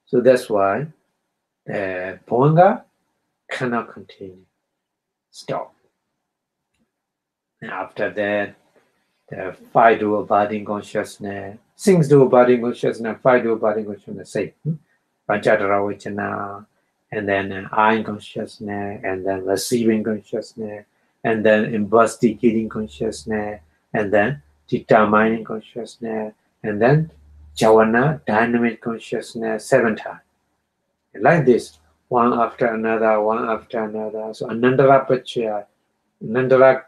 So that's why the bhavanga cannot continue. Stop. And after that, the 5 dual body consciousness, 6 dual body consciousness, 5 dual body consciousness, say, Panchadara Vachana, and then eye consciousness, and then receiving consciousness, and then investigating consciousness, and then determining consciousness, and then Javana, dynamic consciousness, 7 times. Like this, one after another, one after another. So Anandara Paccaya, Anandara,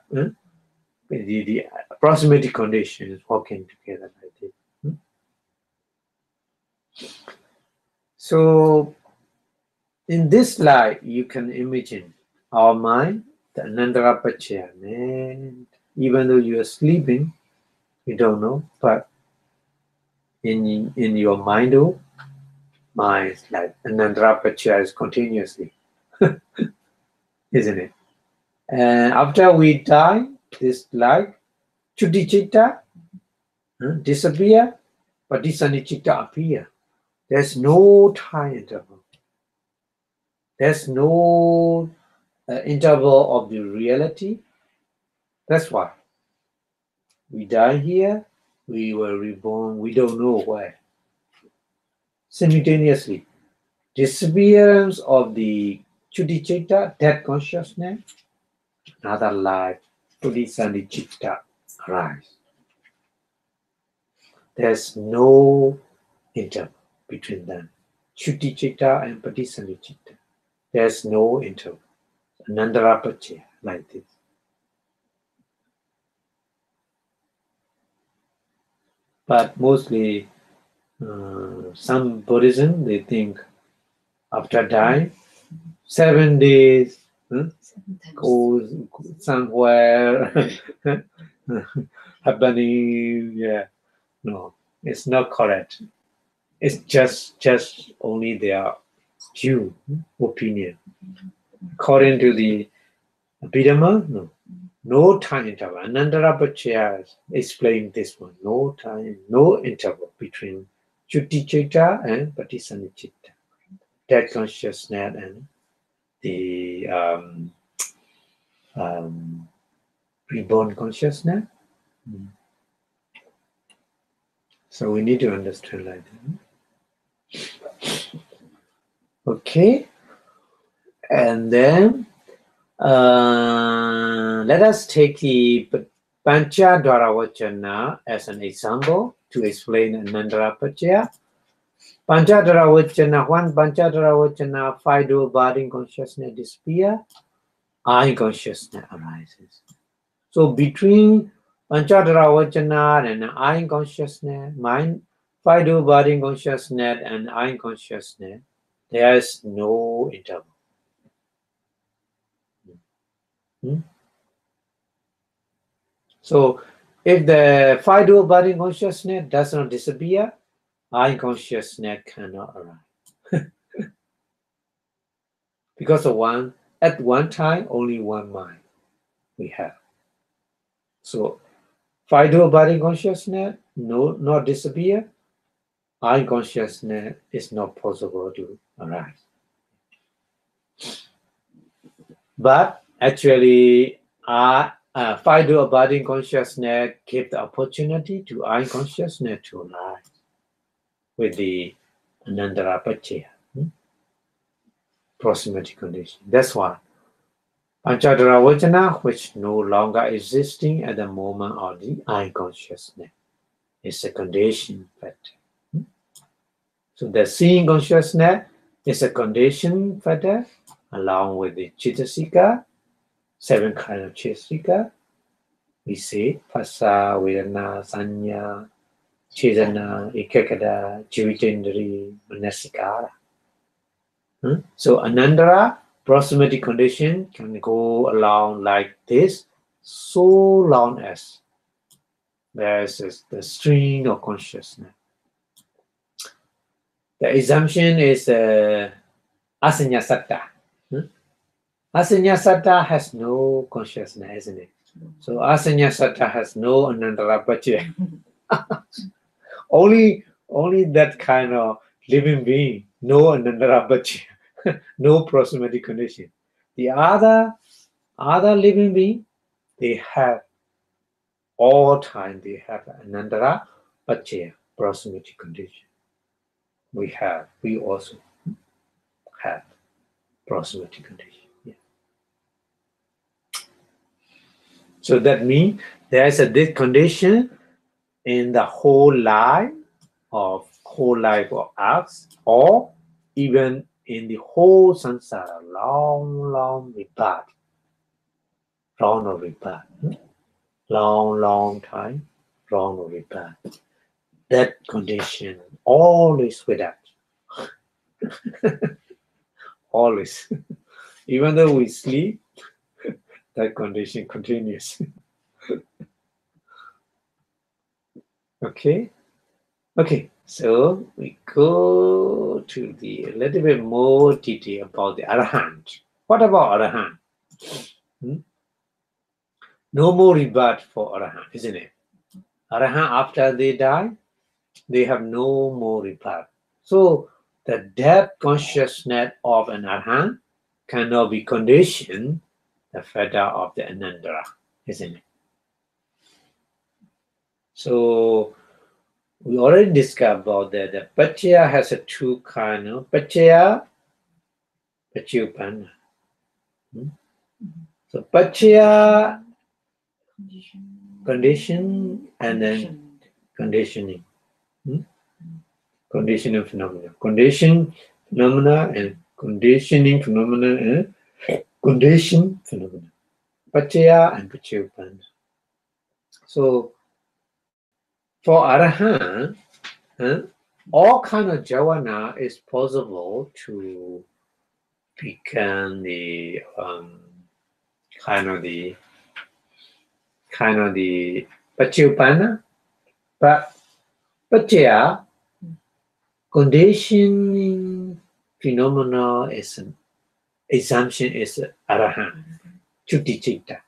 the proximity condition is working together like this. So in this slide, you can imagine our mind, the Anandara Paccaya, man. Even though you are sleeping, you don't know, but in your mind, mind like Anandara Paccaya is continuously, isn't it? And after we die, this like Chuddhi Citta disappear, but Disani Citta appear. There's no time interval. There's no interval of the reality. That's why we die here, we were reborn, we don't know where. Simultaneously, disappearance of the Chuddhi Citta, dead consciousness, another life, Disani Citta arise. There's no interval between them. Chuddhi Citta and Patisani Citta. There's no interval. Anandara Paccaya, like this. But mostly, some Buddhism, they think after dying, 7 days, 7 times. goes somewhere, happening, yeah. No, it's not correct. It's just only their view, opinion. According to the Abhidhamma, no time interval. Anandara Paccaya explained this one. No time, no interval between Chuddhi Citta and Patisani Citta. Dead consciousness and the reborn consciousness. So we need to understand like that. Okay. And then let us take the Panchadvara Vachana as an example to explain Anandara Paccaya. Panchadvara Vachana, one Panchadvara Vachana, 5 dual body consciousness disappear, eye consciousness arises. So between Panchadvara Vachana and eye consciousness, mind, 5 dual body consciousness and eye consciousness, there is no interval. So if the 5 dual body consciousness does not disappear, eye consciousness cannot arise. Because of at one time, only one mind we have. So 5 dual body consciousness not disappear, eye consciousness is not possible to arise. But actually, 5 dual body consciousness give the opportunity to eye consciousness to arise with the Anandara Paccaya, proximity condition. That's why Panchadvara Vachana, which no longer existing at the moment of the eye consciousness, is a condition factor. So the seeing consciousness is a condition factor along with the Cittasika, 7 kinds of Cittasika. We say Phassa, Vedana, Sanya, Chetana, Ekaggata, Jivitendri, Manasikara. So Anandara, proximity condition can go along like this so long as there is the string of consciousness. The assumption is Asanya Satta. Asanya Satta has no consciousness, isn't it? So Asanya Satta has no Anandara Paccaya. only that kind of living being, no Anandara Paccaya, no proximity condition. The other living being, they have all time they have Anandara Paccaya, proximity condition. We also have proximity condition. Yeah. So that means there is this condition in the whole life of us, or even in the whole samsara, long rebirth, long time, long rebirth. That condition always with us. Always. Even though we sleep, that condition continues. Okay? Okay, so we go to a little bit more detail about the Arahant. What about Arahant? No more rebirth for Arahant, isn't it? Arahant, after they die, they have no more rebirth. So the depth consciousness of an Arahant cannot be conditioned the fetter of the Anandara, isn't it? So we already discussed about that. The Paccaya has a two kind of Paccaya, Paccayupanna. So Paccaya, condition, and then conditioning. Conditioning phenomena. Condition phenomena and conditioning phenomena and condition phenomena. Paccaya and Paccayupanna. So for Arahant, all kind of jhana is possible to become the kind of the Paccayupanna, but Paccaya conditioning phenomena is an assumption is Arahant, Chutti Citta.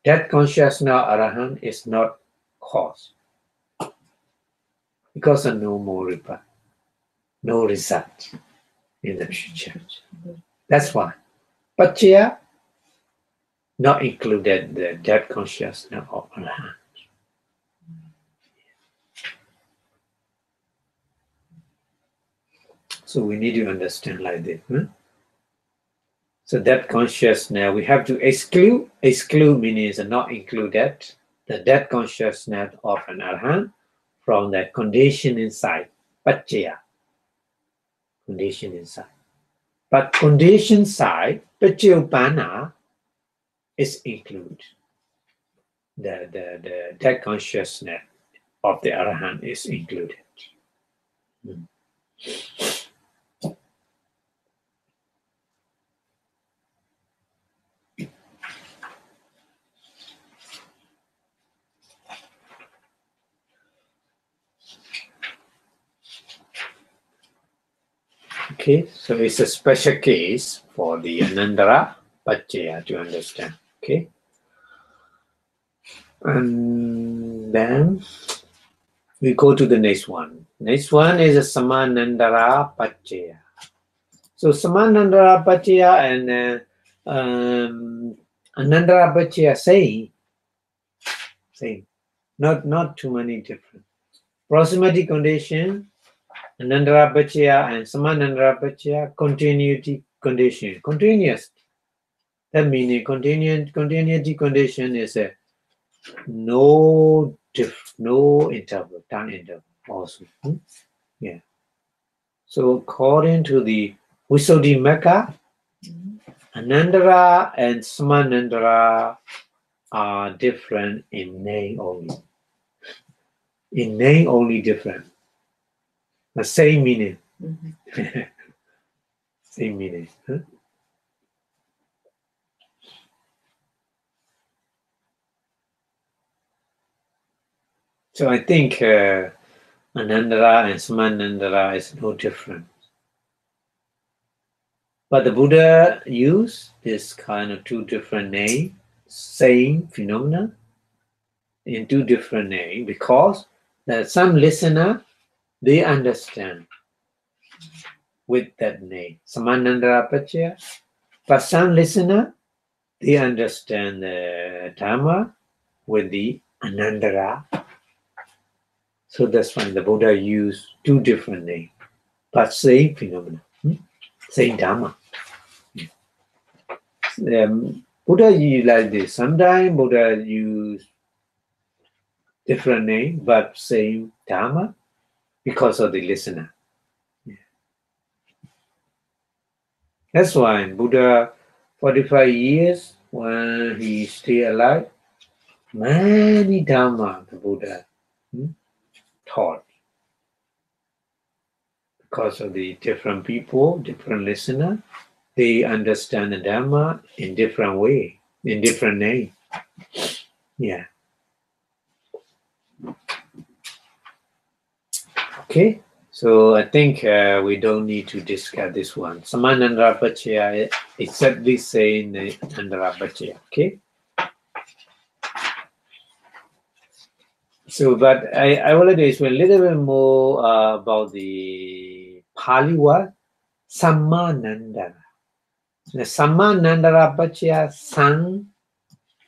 That consciousness Arahant is not cause. Because of no more rebirth, no result in the future. That's why. Paccaya not included that consciousness of Arahant. So we need to understand like this. So that consciousness, we have to exclude. Exclude means not included that consciousness of an Arahant from that condition inside, Paccaya. Condition inside. But condition side, Paccayupanna is included. That consciousness of the Arahant is included. Okay, so it's a special case for the Anandara Paccaya to understand. Okay, and then we go to the next one. Next one is a Samanandara Paccaya. So Samanandara Paccaya and Anandara Paccaya same, not too many different. Proximity condition, Anandara Paccaya and Samanandara Paccaya, continuity condition, continuous. That means continuity condition is a no interval, time interval also. Yeah. So according to the Visuddhimagga, Anandara and Samanandara are different in name only. In name only different. The same meaning. Same meaning. So I think Anandara and Samanandara is no different. But the Buddha used this kind of two different names, same phenomena, in two different names, because some listener, they understand with that name, Samanandara-Paccaya. But some listener, they understand the Dhamma with the Anandara. So that's why the Buddha used two different names, but same phenomena, same Dhamma. Buddha use like this. Sometimes Buddha use different name, but same Dhamma because of the listener. That's why Buddha, 45 years when he stay alive, many Dhamma the Buddha taught. Because of the different people, different listener, they understand the Dhamma in different way, in different name. Yeah. Okay. So I think we don't need to discuss this one. Samanandara-Paccaya exactly saying the Nandara-Paccaya. Okay. So, but I already explained a little bit more about the Pali word Sammanandara. The Sammanandara-Paccaya, San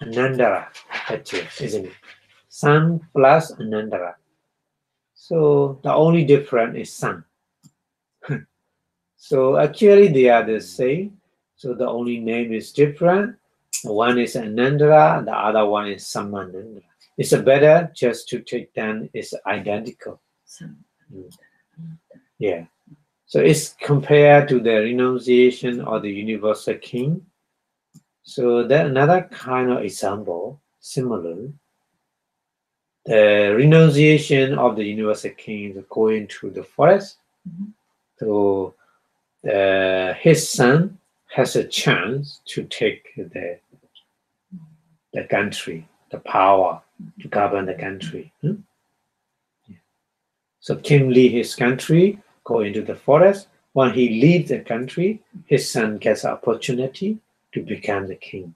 Anandara-Paccaya, isn't it? San plus Anandara. So the only difference is San. So actually they are the same. So the only name is different. One is Anandara, the other one is Sammanandara. It's better just to take them it's identical. Yeah. So it's compared to the renunciation of the universal king. So that another kind of example, similar. The renunciation of the universal king is going to the forest. So his son has a chance to take the country, the power to govern the country. So king leaves his country, go into the forest. When he leaves the country, his son gets an opportunity to become the king,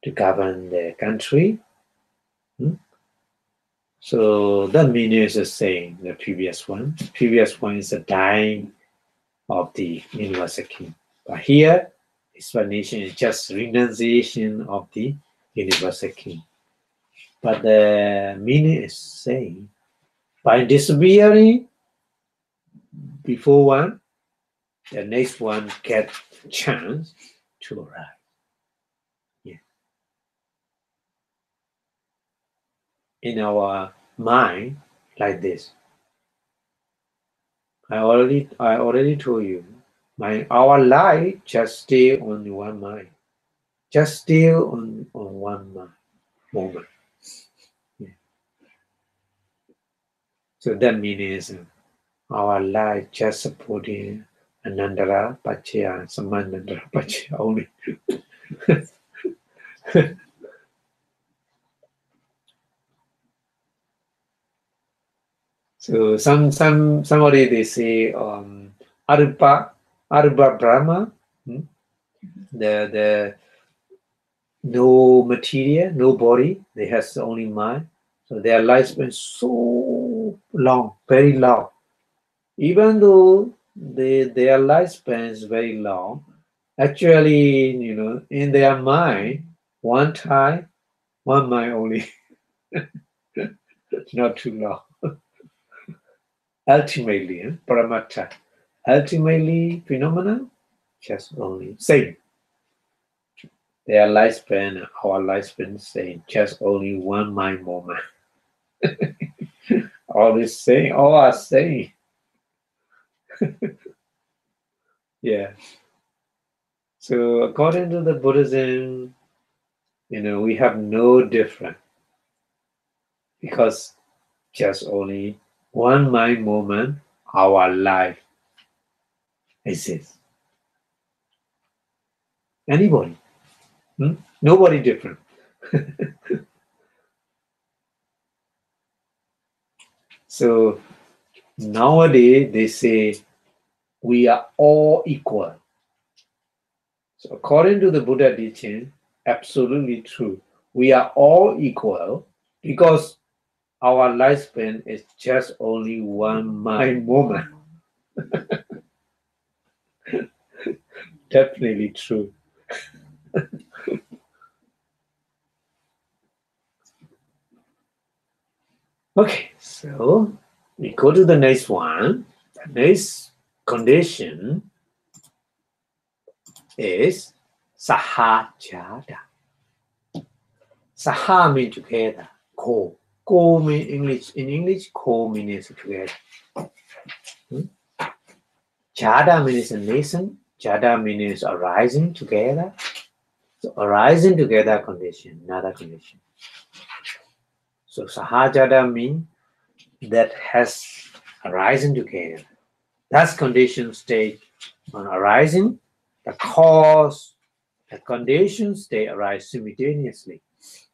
to govern the country. So that meaning is the same, the previous one. The previous one is the dying of the universal king. But here, explanation is just renunciation of the universal king. But the meaning is same. By disappearing before one, the next one gets a chance to arrive. Yeah. In our mind, like this. I already told you, our life just stay on one mind. Just stay on one moment. Yeah. So that means our life just supporting Anandara-Paccaya, Samanandara-Paccaya only. So somebody they say Arupa Brahma, the no material, no body, they has only mind. So their lifespan is so long, very long. Even though their lifespan is very long, actually, in their mind, one mind only, not too long. Ultimately, paramatta. Ultimately, phenomena, just only same. Their lifespan, our lifespan, same. Just only one mind moment. All is same. All are same. Yeah. So according to the Buddhism, we have no difference because just only one mind moment, our life exists. Anybody, nobody different. So nowadays they say we are all equal. So according to the Buddha teaching, absolutely true. We are all equal because our lifespan is just only one mind moment. Definitely true. Okay, so we go to the next one. The next condition is Sahajāta. Saha means together. Co. Co means English. In English, co means together. Jada means a nation. Jada means arising together. So arising together condition, another condition. So Sahajāta means that has arising together. That's condition state on arising. The cause, the conditions, they arise simultaneously.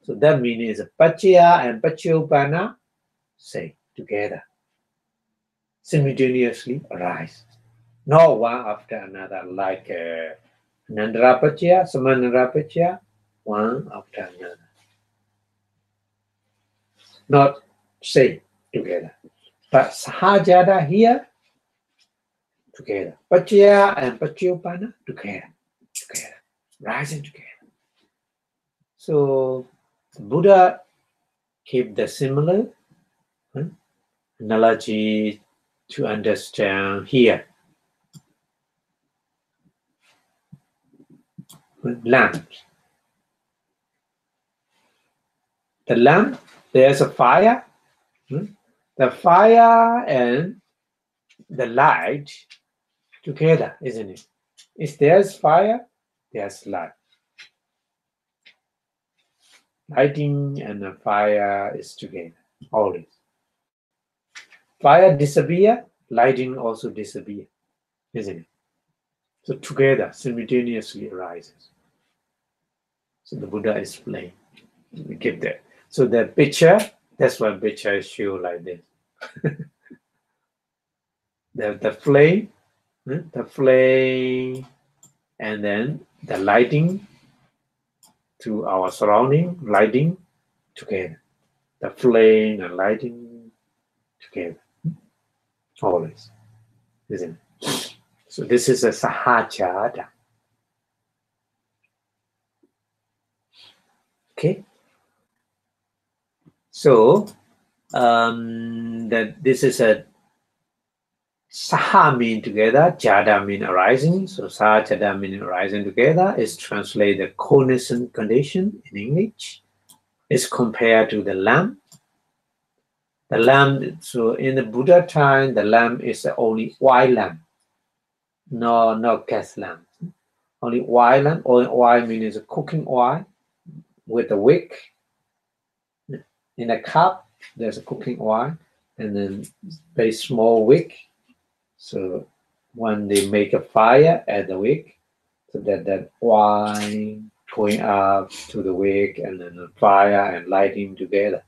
So that means Paccaya and Paccaya say together, simultaneously arise. Not one after another, like Nandara Paccaya, Samanara Paccaya, one after another. Not say together. But Sahajāta here, together. Paccaya and Paccaya together, rising together. So Buddha keep the similar analogy to understand here. Lamp. The lamp, there's a fire. The fire and the light together, isn't it? If there's fire, there's light. Lighting and the fire is together, always. Fire disappear, lighting also disappear, isn't it? So together, simultaneously arises. So the Buddha explained. We give that. So the picture, that's why picture is shown like this. the flame, and then the lighting to our surrounding, lighting together. The flame and lighting together. Always. Isn't it? So this is a Sahajāta. Okay. So that this is a Saha mean together, Jada mean arising. So Sahajāta mean arising together is translated cognizant condition in English. It's compared to the lamp. The lamp, so in the Buddha time, the lamp is only white lamp. No gas lamp. Only white lamp. Oil means a cooking oil with a wick. In a cup, there's a cooking oil, and then very small wick. So when they make a fire at the wick, so that oil going up to the wick, and then the fire and lighting together.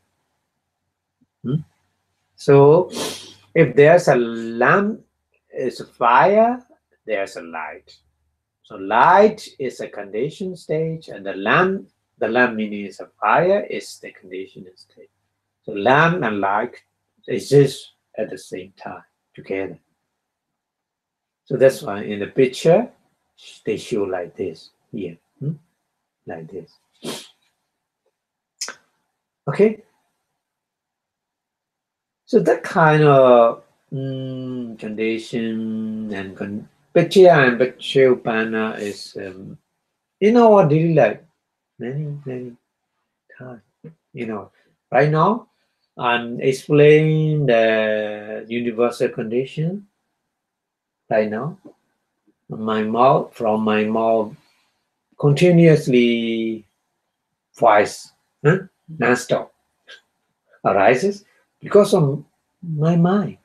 So if there's a lamp, is a fire, there's a light. So light is a condition stage, and the lamp meaning is a fire, is the condition stage. So lamp and light exist at the same time together. So that's why in the picture they show like this here, like this. Okay. So that kind of condition and Paccaya and Paccaya is in our daily life many times. Right now I'm explaining the universal condition. Right now, from my mouth, continuously voice, non-stop arises because of my mind.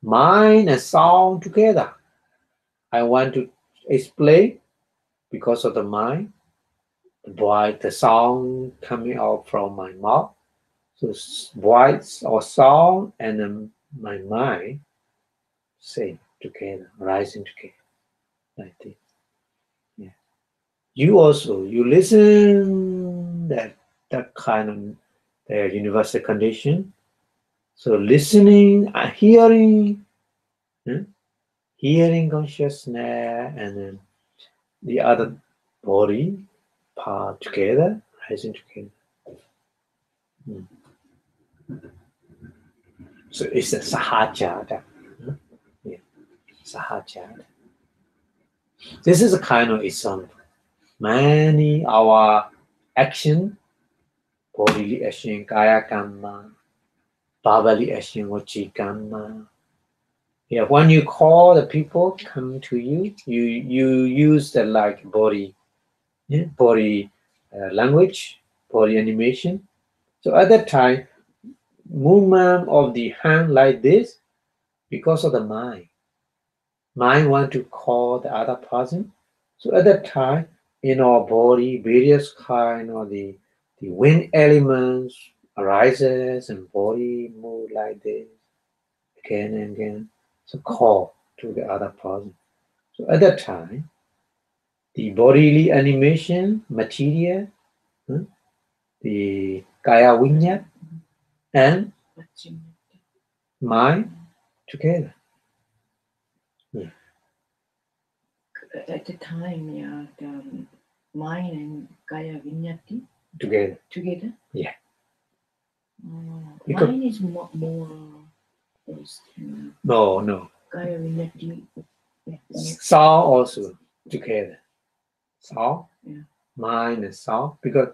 Mind and sound together. I want to explain because of the mind, the sound coming out from my mouth. So voice or sound and then my mind sing together, rising together, like this. Yeah. you also, you listen that kind of the universal condition. So listening, hearing, hearing consciousness, and then the other body part together, rising together. So it's a Sahajāta. Yeah, Sahajāta. This is a kind of example. Many our action, bodily action, kaya kamma, bodily action, vaci kamma. Yeah, when you call the people come to you, you use the like body, body language, body animation. So at that time, movement of the hand like this, because of the mind. Mind want to call the other person. So at that time, in our body, various kind of the wind elements arises and body move like this again and again. So call to the other person. So at that time, the bodily animation, material, the kaya vinyat, and mind together. At the time, yeah, the mind and kaya vinyati Together. together. Yeah. Mind is more based, No. kaya vinyati. Sound also together. Sound, Yeah. mind and sound, because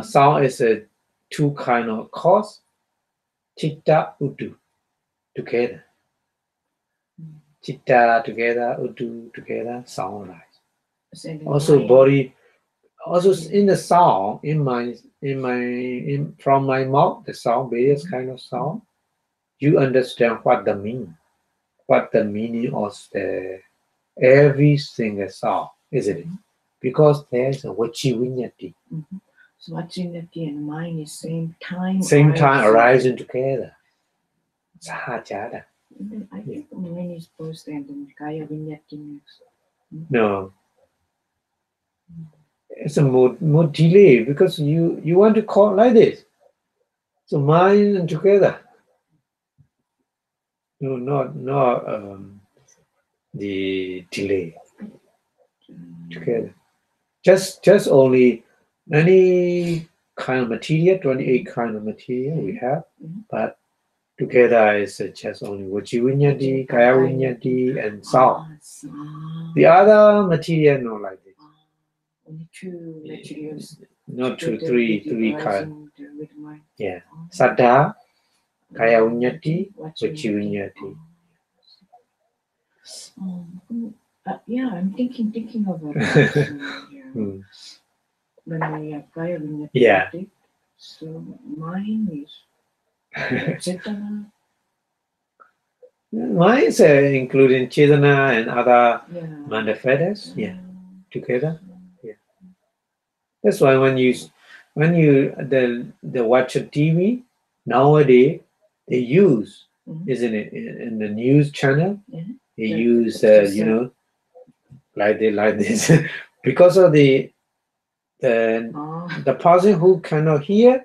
sound is a two kind of cause. Chitta, Uttu together. Chitta together, Uttu together, sound rise. Also body, also in the sound, from my mouth, the sound, various kind of sound, you understand what the meaning of the every single sound, isn't it? Because there's a vaci vinyati. So vacinati and mind is same time arising together. Sahajāta. I think mind is first and then kaya vinyati next. No. It's a more delay because you want to call like this. So mind and together. No, not the delay. Together. Just only any kind of material, 28 kind of material we have, but together is just only vaci vinyati, kaya vinyati, and sound. The other material not like this. Only two materials. Not two, three kind. With mind. Yeah. Saddha, kaya vinyati, vaci vinyati. Yeah, I'm thinking about that. When I have kaya vinyati. Yeah. So mine is Chetana. Mine is including Chetana and other manifestos. Yeah. Together. Yeah. That's why when you watch a TV nowadays, they use, isn't it, in the news channel, they use like this because of the person who cannot hear,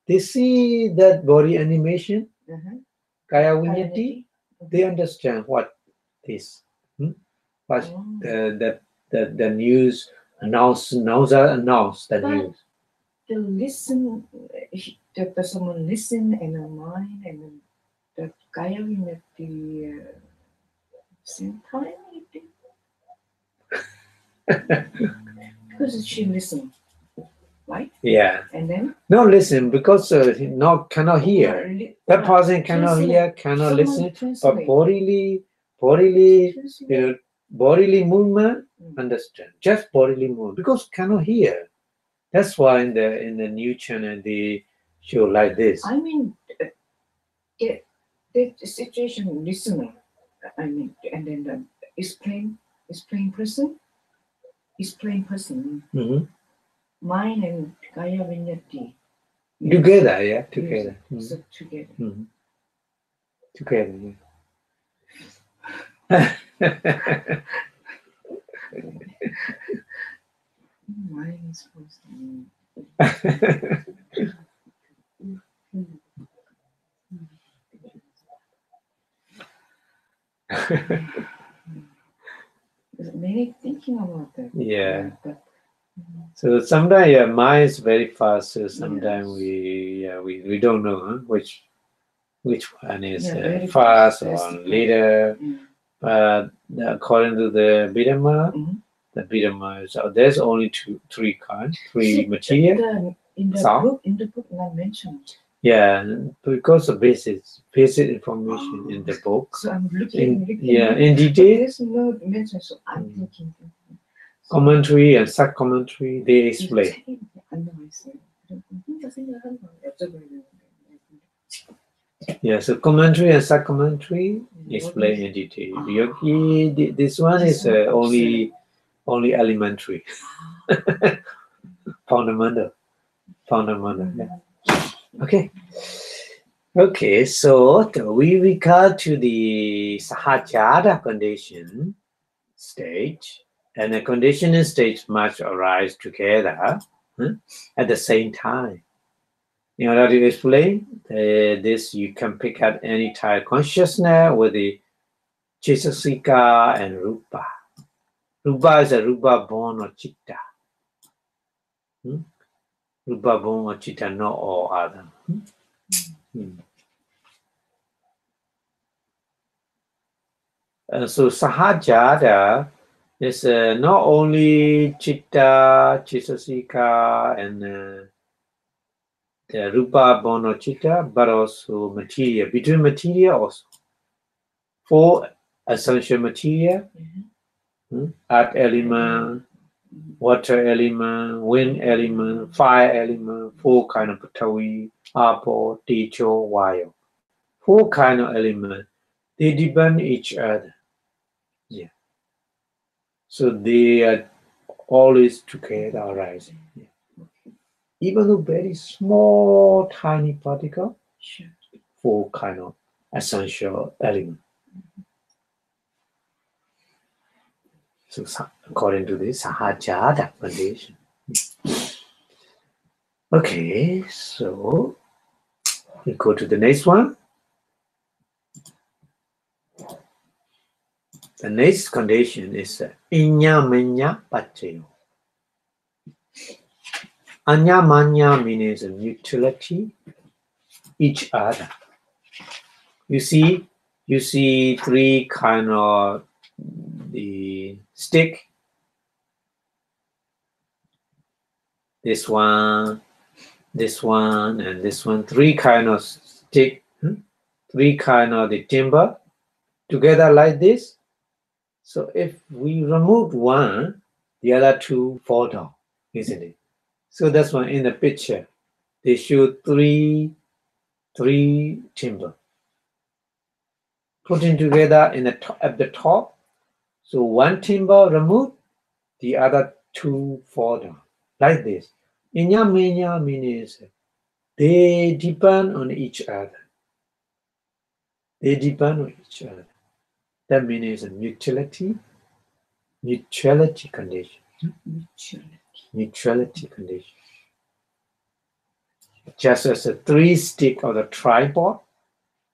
they see that body animation, kaya vinyati, they understand what this, what the news announcer announce the news. To listen, the someone listen and a mind and the kaya vinyati same time. Because she listen, right? Yeah. And then no listen because cannot hear. That person cannot hear, cannot listen, but bodily bodily movement understand. Just bodily movement because cannot hear. That's why in the new channel they show like this. I mean, the situation listener. I mean, and then the is plain person. Mind and kaya vinyati. Together, yeah, together. So together. Together, yeah. mine is supposed to Many thinking about that. Yeah. But, So sometimes mind is very fast. So sometimes Yes. we don't know which one is very fast fast. or later. But according to the Abhidhamma, Mhm. the Abhidhamma is there's only three kinds, three material. In the Sound? book not mentioned. Yeah, because of basic information in the book. So I'm looking. In But detail. there's no mention. So I'm thinking. So Commentary and sub-commentary, they explain. Yeah, so commentary and sub-commentary explain in detail. This one is only elementary, fundamental. Yeah. Okay. So we regard to the Sahajāta condition stage, and the conditioning stage must arise together at the same time. In order to explain this, you can pick up any type of consciousness with the Chaitanya and Rupa. Rupa is a Rupa born or Chitta. Rupa born or Chitta, not all other. So Sahajāta is not only Chitta, Chaitanya, and the Rupa born or Chitta, but also material. Between material also. 4 essential material, earth element, water element, wind element, fire element, 4 kind of Pattavi, Apo, Techo, Vayu. 4 kind of element. They depend each other. Yeah. So they are always together arising. Yeah. Even though very small, tiny particle, 4 kind of essential element. So according to this Sahajāta condition. Okay, so we go to the next one. The next condition is Ārammaṇa-adhipati. Ārammaṇa means neutrality, each other. You see 3 kind of the stick. This one, and this one. 3 kind of stick, 3 kind of the timber together like this. So if we remove one, the other 2 fall down, isn't it? So that's why in the picture they show 3 timber putting together at the top. So 1 timber removed, the other 2 fall down like this. Ārammaṇa means they depend on each other. They depend on each other. That means a neutrality condition. Neutrality condition. Just as the 3 sticks of the tripod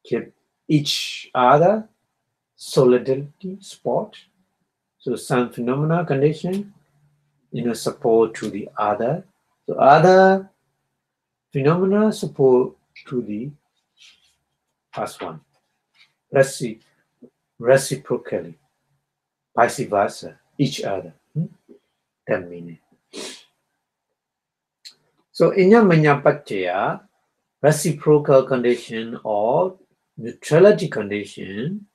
keep each other solidity spot. So some phenomena condition, support to the other. So other phenomena support to the first one. Reciprocally, vice versa, each other. That meaning. So Ārammaṇa-adhipati, reciprocal condition or neutrality condition,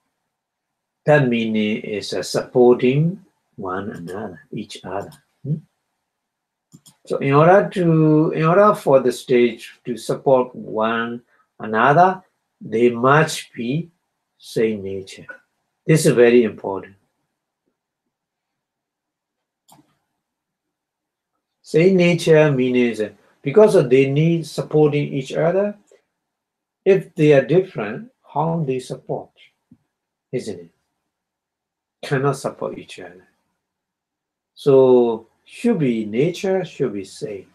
that meaning is supporting one another, each other. So in order for the stage to support one another, they must be same nature. This is very important. Same nature means because they need supporting each other. If they are different, how they support, isn't it? Cannot support each other. So should be nature, should be same.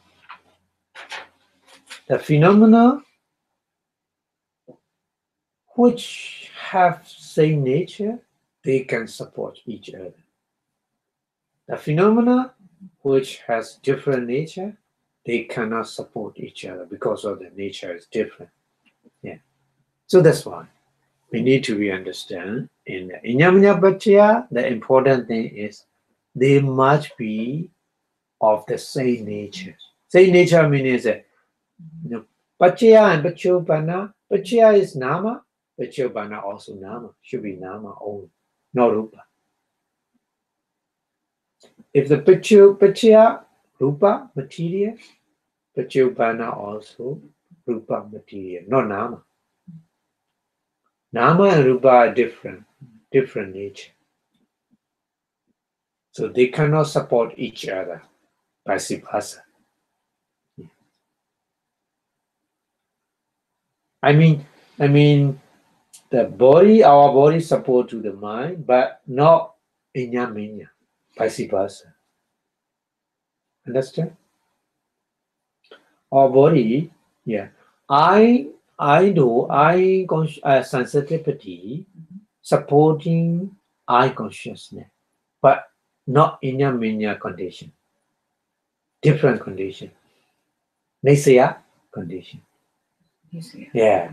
The phenomena which have same nature, they can support each other. The phenomena which has different nature, they cannot support each other because of the nature is different. Yeah. So that's why we need to be understand in the Ārammaṇa-adhipati, the important thing is they must be of the same nature. Same nature means that Paccaya and Paccaya, Paccaya is Nama, Paccaya also Nama, should be Nama only, not Rupa. If the Paccaya, Rupa, material, Paccaya also Rupa, material, not Nama. Nama and Rupa are different nature. So they cannot support each other, vice versa. I mean, the body, our body support to the mind, but not Ārammaṇa, vice versa. Understand? Our body, yeah. I know sensitivity supporting eye consciousness, but not Ārammaṇa condition. Different condition. Nisaya condition. Yeah,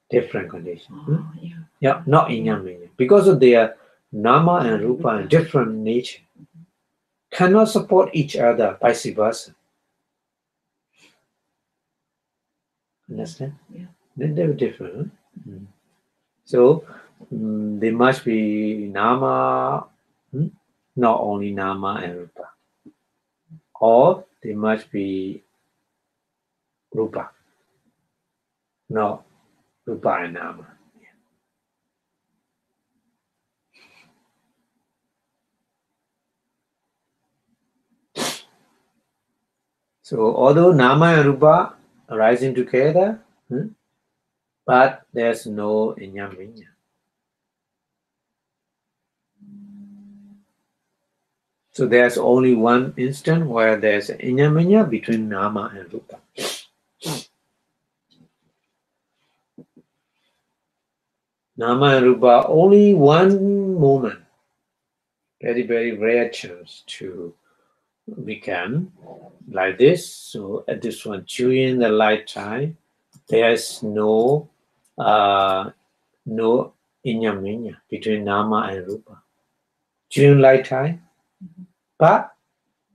different condition. Yeah, not Ārammaṇa. Because of their Nama and Rupa and different nature, cannot support each other, vice versa. Understand? Yeah. They're different. Huh? So they must be Nama, not only Nama and Rupa. Or they must be Rupa, not Rupa and Nama. So although Nama and Rupa arising together, but there's no Ārammaṇa. So there's only one instant where there's Ārammaṇa between Nama and Rupa. Nama and Rupa, only one moment, very, very rare chance to become like this. So at this one, during the lifetime, there's no Ārammaṇa between Nama and Rupa. During lifetime, but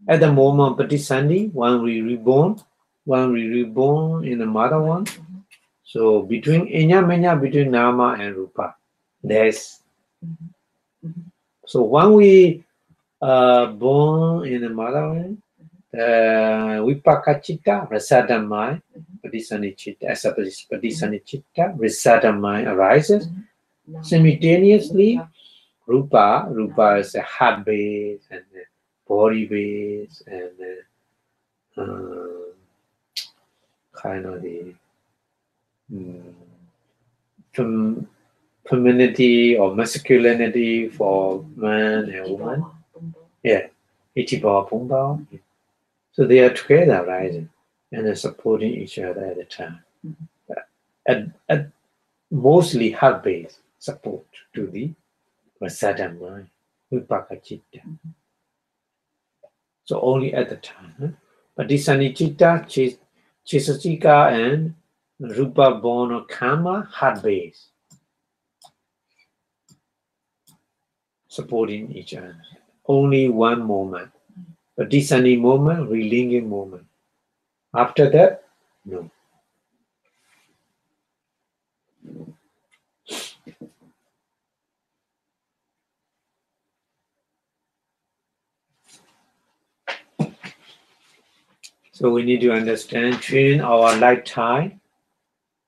at the moment Patisandhi, when we reborn in the mother one, so between Ārammaṇa between Nama and Rupa, there's. So when we born in the mother one, Vipaka Chitta, Rasada mind, Patisandhi Chitta, as a Patisandhi Chitta, Rasada mind arises. Simultaneously, Rupa is a heart base and a body base and kind of the femininity or masculinity for man and woman. Yeah, Ichiba Pumba. So they are together rising and they're supporting each other at the time. At mostly heart base support to the Rasada mind, Vipaka Chitta. So only at the time. Patisandhi Chitta, Chisasika and Rupa Bono Kama, heart base. Supporting each other. Only one moment. Patisandhi moment, relinging moment. After that, no. So we need to understand during our lifetime,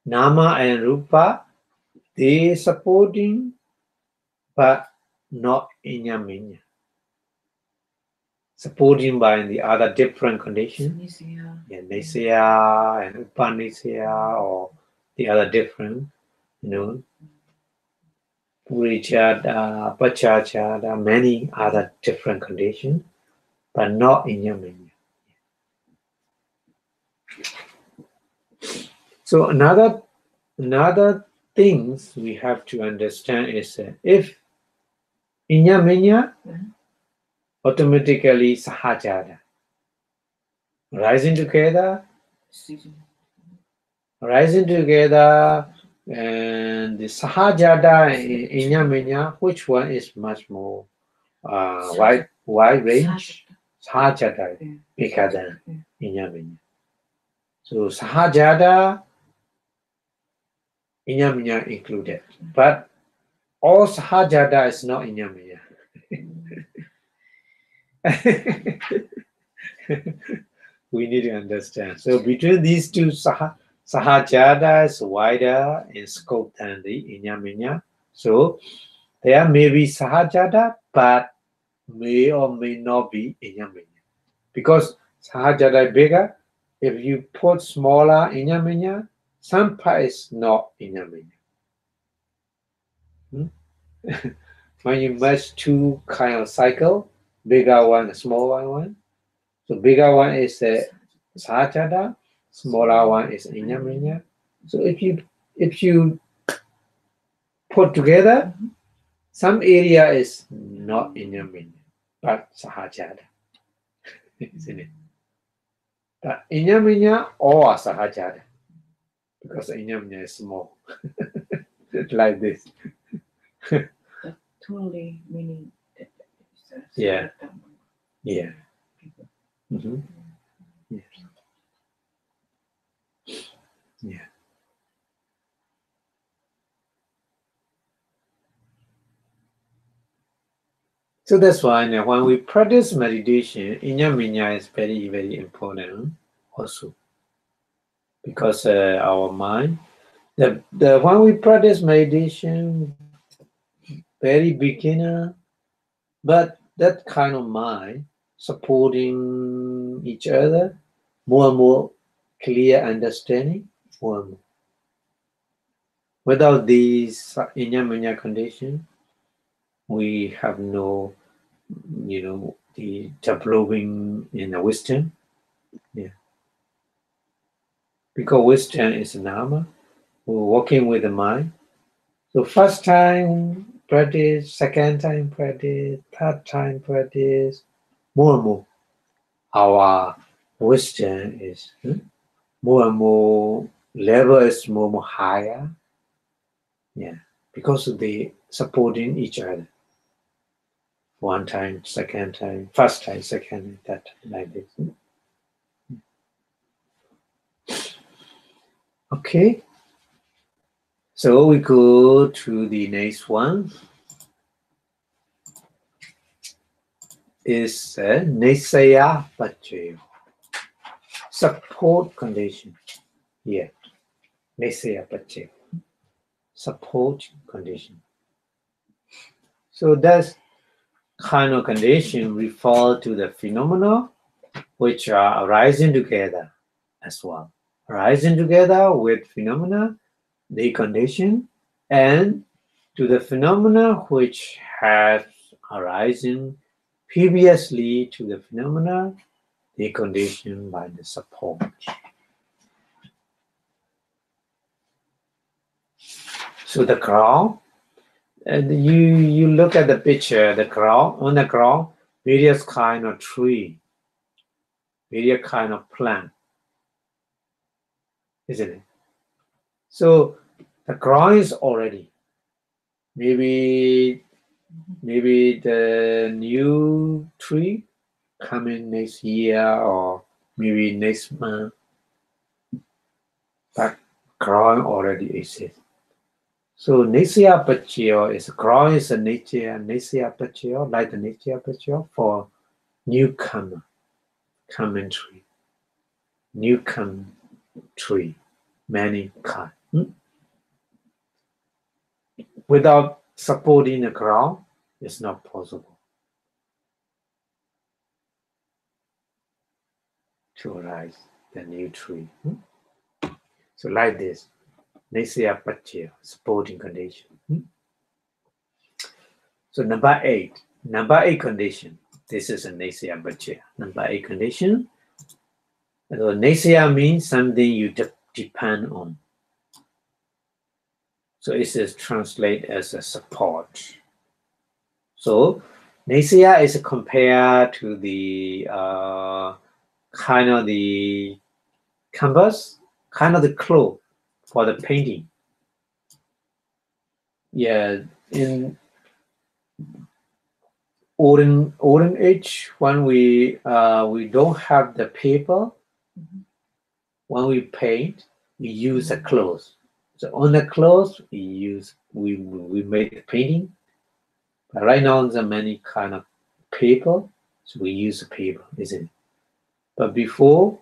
Nama and Rupa, they supporting, but not Ārammaṇa. Supporting by the other different conditions. Yeah, Nisaya and Upanisaya or the other different, Purichada, Pachachada, many other different conditions. but not iñña-miñña. So another things we have to understand is if iñña-miñña automatically Sahajāta, rising together, and the Sahajāta and iñña-miñña, which one is much more wide range? Sahajāta bigger than iñña-miñña. So Sahajāta, iñña-miñña included, but all Sahajāta is not iñña-miñña. We need to understand. So between these two, Sahajāta is wider in scope than the iñña-miñña. So there may be Sahajāta, but may or may not be iñña-miñña. Because Sahajāta is bigger, if you put smaller iñña-miñña, some part is not iñña-miñña. When you merge two kind of cycle, bigger one, smaller one. So bigger one is Sahajāta, smaller one is iñña-miñña. So if you put together, some area is not iñña-miñña, but Sahajāta, isn't it? But iñña-miñña all are Sahajāta, because iñña-miñña is small, like this. Totally meaning that it's Yeah. Yeah. Mm-hmm. Yeah. Yeah. So that's why now when we practice meditation, iñña-miñña is very, very important also. Because our mind, when we practice meditation, very beginner, but that kind of mind supporting each other, more and more clear understanding, more and more. Without these iñña-miñña condition, we have no, the developing in the wisdom. Yeah. Because wisdom is nama, we're working with the mind. So first time practice, second time practice, third time practice, more and more. Our wisdom is more and more, level is more and more higher. Yeah, because they supporting each other. One time, second time, first time, second, that like this. Okay. So we go to the next one. Is Nisaya Paccaya. Support condition. Yeah. Nisaya Paccaya. Support condition. So that's kind of condition refer to the phenomena which are arising together as well. Arising together with phenomena, the condition, and to the phenomena which has arisen previously to the phenomena, the condition by the support. So the ground, and you look at the picture, the ground, on the ground, various kind of tree, various kind of plant, isn't it? So the ground is already, maybe the new tree coming next year or maybe next month, but ground already exists. So Nisaya Paccaya is ground is a nature, Nisaya Paccaya, like the Nisaya Paccaya for newcomer, coming tree, newcomer tree, many kind. Without supporting the ground, it's not possible to arise the new tree. So like this, Nisaya Paccaya, supporting condition. So number eight condition. This is a Nesaya Paccaya. Number 8 condition. So Nesaya means something you depend on. So it is translated as a support. So Nesaya is compared to the kind of the canvas, kind of the clay for the painting. Yeah, in olden age, when we don't have the paper, when we paint, we use the cloth. So on the cloth, we make the painting. But right now, there's many kind of paper, so we use the paper, isn't it? But before,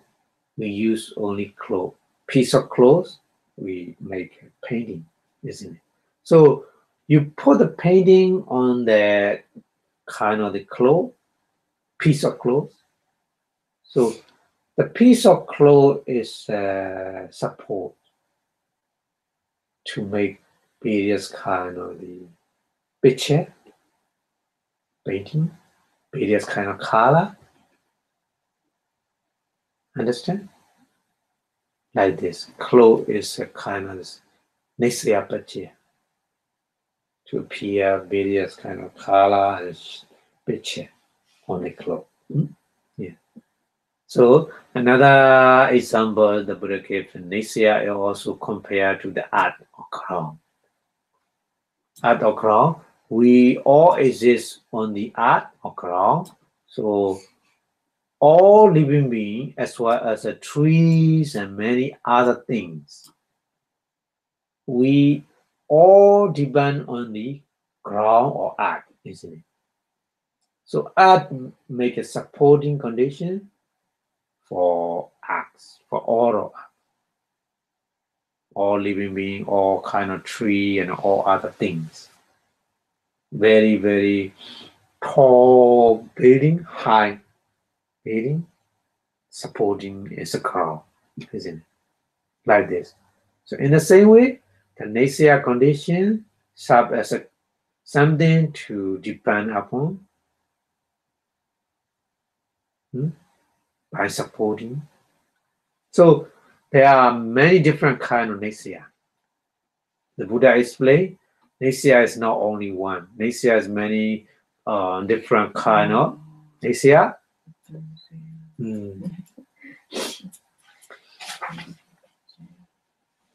we use only cloth, piece of cloth. We make a painting, isn't it? So you put the painting on the kind of the cloth, piece of cloth. So the piece of cloth is support to make various kind of the picture, painting, various kind of color. Understand? Like this, cloth is a kind of Nesaya Paccaya to appear various kind of color and picture on the cloth. Yeah. So another example the Buddha gave, Nesaya is also compared to the art or craft. Art or craft, we all exist on the art or craft. So all living beings, as well as the trees and many other things, we all depend on the ground or art, isn't it? So art make a supporting condition for acts, for all living beings, all kind of tree and all other things. Very, very tall building, high building, supporting is a crown, isn't it? Like this. So in the same way, the Nesaya condition serves as something to depend upon by supporting. So there are many different kinds of Nesaya. The Buddha explained, Nesaya is not only one. Nesaya is many different kind of Nesaya.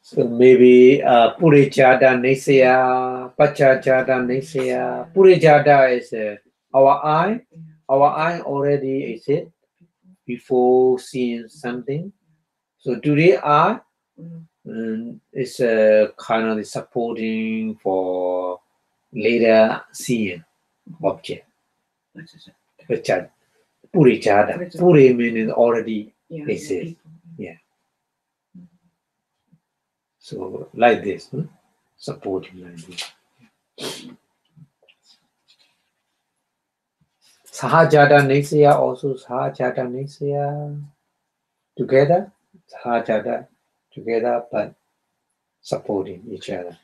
So maybe Purejada Nesaya, Paccajada Nesaya. Purejada is our eye. Our eye already exists before seeing something. So today eye is kind of supporting for later seeing object. Purejada. Pure means already exists. Yeah. So like this, supporting like this. Sahajāta Nesaya also Sahajāta Nesaya together, Sahajāta together, but supporting each other.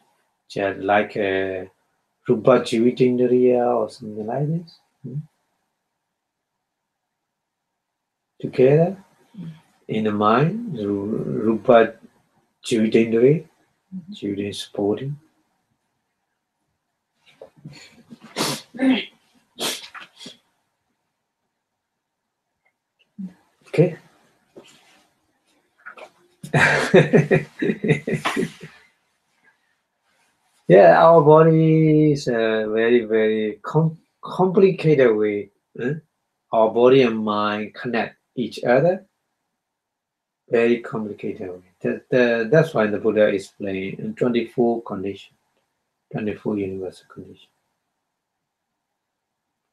Just like Rupa Jivitindriya or something like this. Together in the mind, Rupa Jivitindriya, Jivitindriya supporting. Okay. Yeah, our body is a very, very complicated way. Our body and mind connect each other. Very complicated way. That's why the Buddha explained in 24 conditions, 24 universal conditions.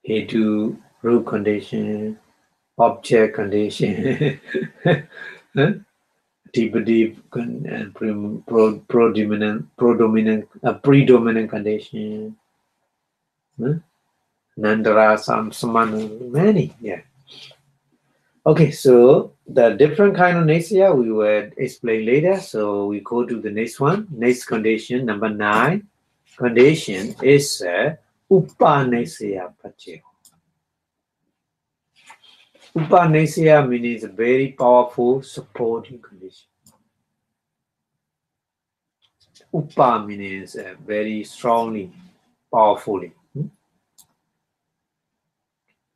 He do root condition, object condition, deep and predominant condition, Nandara, Samana, many, yeah. Okay, so the different kind of Nesaya we will explain later. So we go to the next one. Next condition, number 9. Condition is Upanesaya Paccaya. Upanasya means a very powerful supporting condition. Upa means very strongly, powerfully.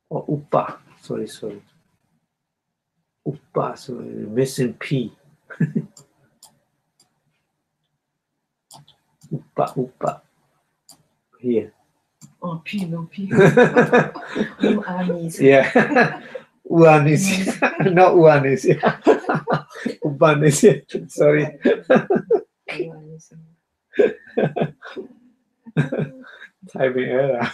Or upa, sorry. Upa, so missing P. Upa. Here. Oh, P, no P. Uanis. Yeah. Uanisya. Not Uanisya. Upanisya. Sorry. Uanis. Typing error.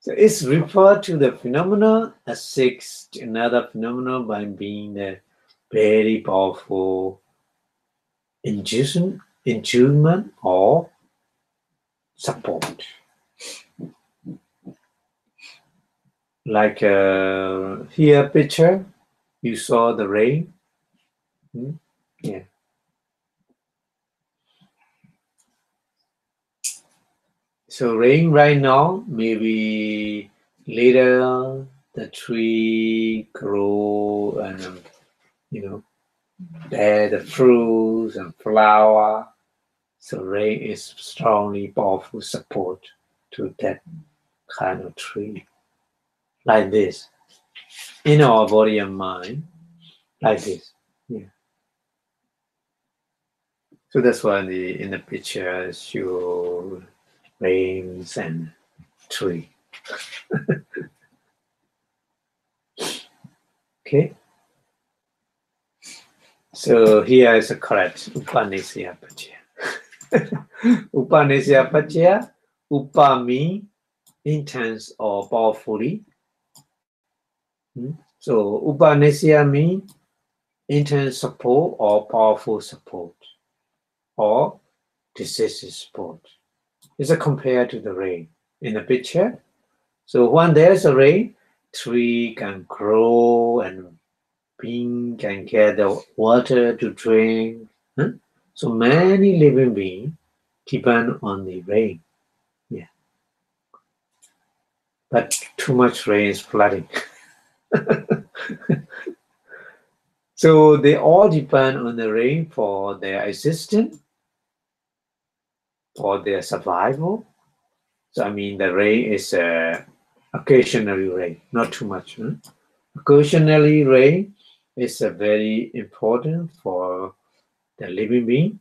So it's referred to the phenomena as six, another phenomena by being a very powerful inducement or support. Like here picture, you saw the rain. Yeah. So rain right now, maybe later the tree grow and bear the fruits and flower. So rain is strongly powerful support to that kind of tree. Like this. In our body and mind, like this. Yeah. So that's why in the picture show rains and tree. Okay. So here is a correct Upanasya Paccaya. Upanasya Paccaya, Upa means intense or powerfully. So Upanasya means intense support or powerful support or decisive support. It's a compared to the rain in the picture. So when there's a rain, tree can grow and being can get the water to drink. So many living beings depend on the rain. Yeah. But too much rain is flooding. So they all depend on the rain for their existence, for their survival. So I mean the rain is occasionally rain, not too much. Occasionally rain is very important for the living being,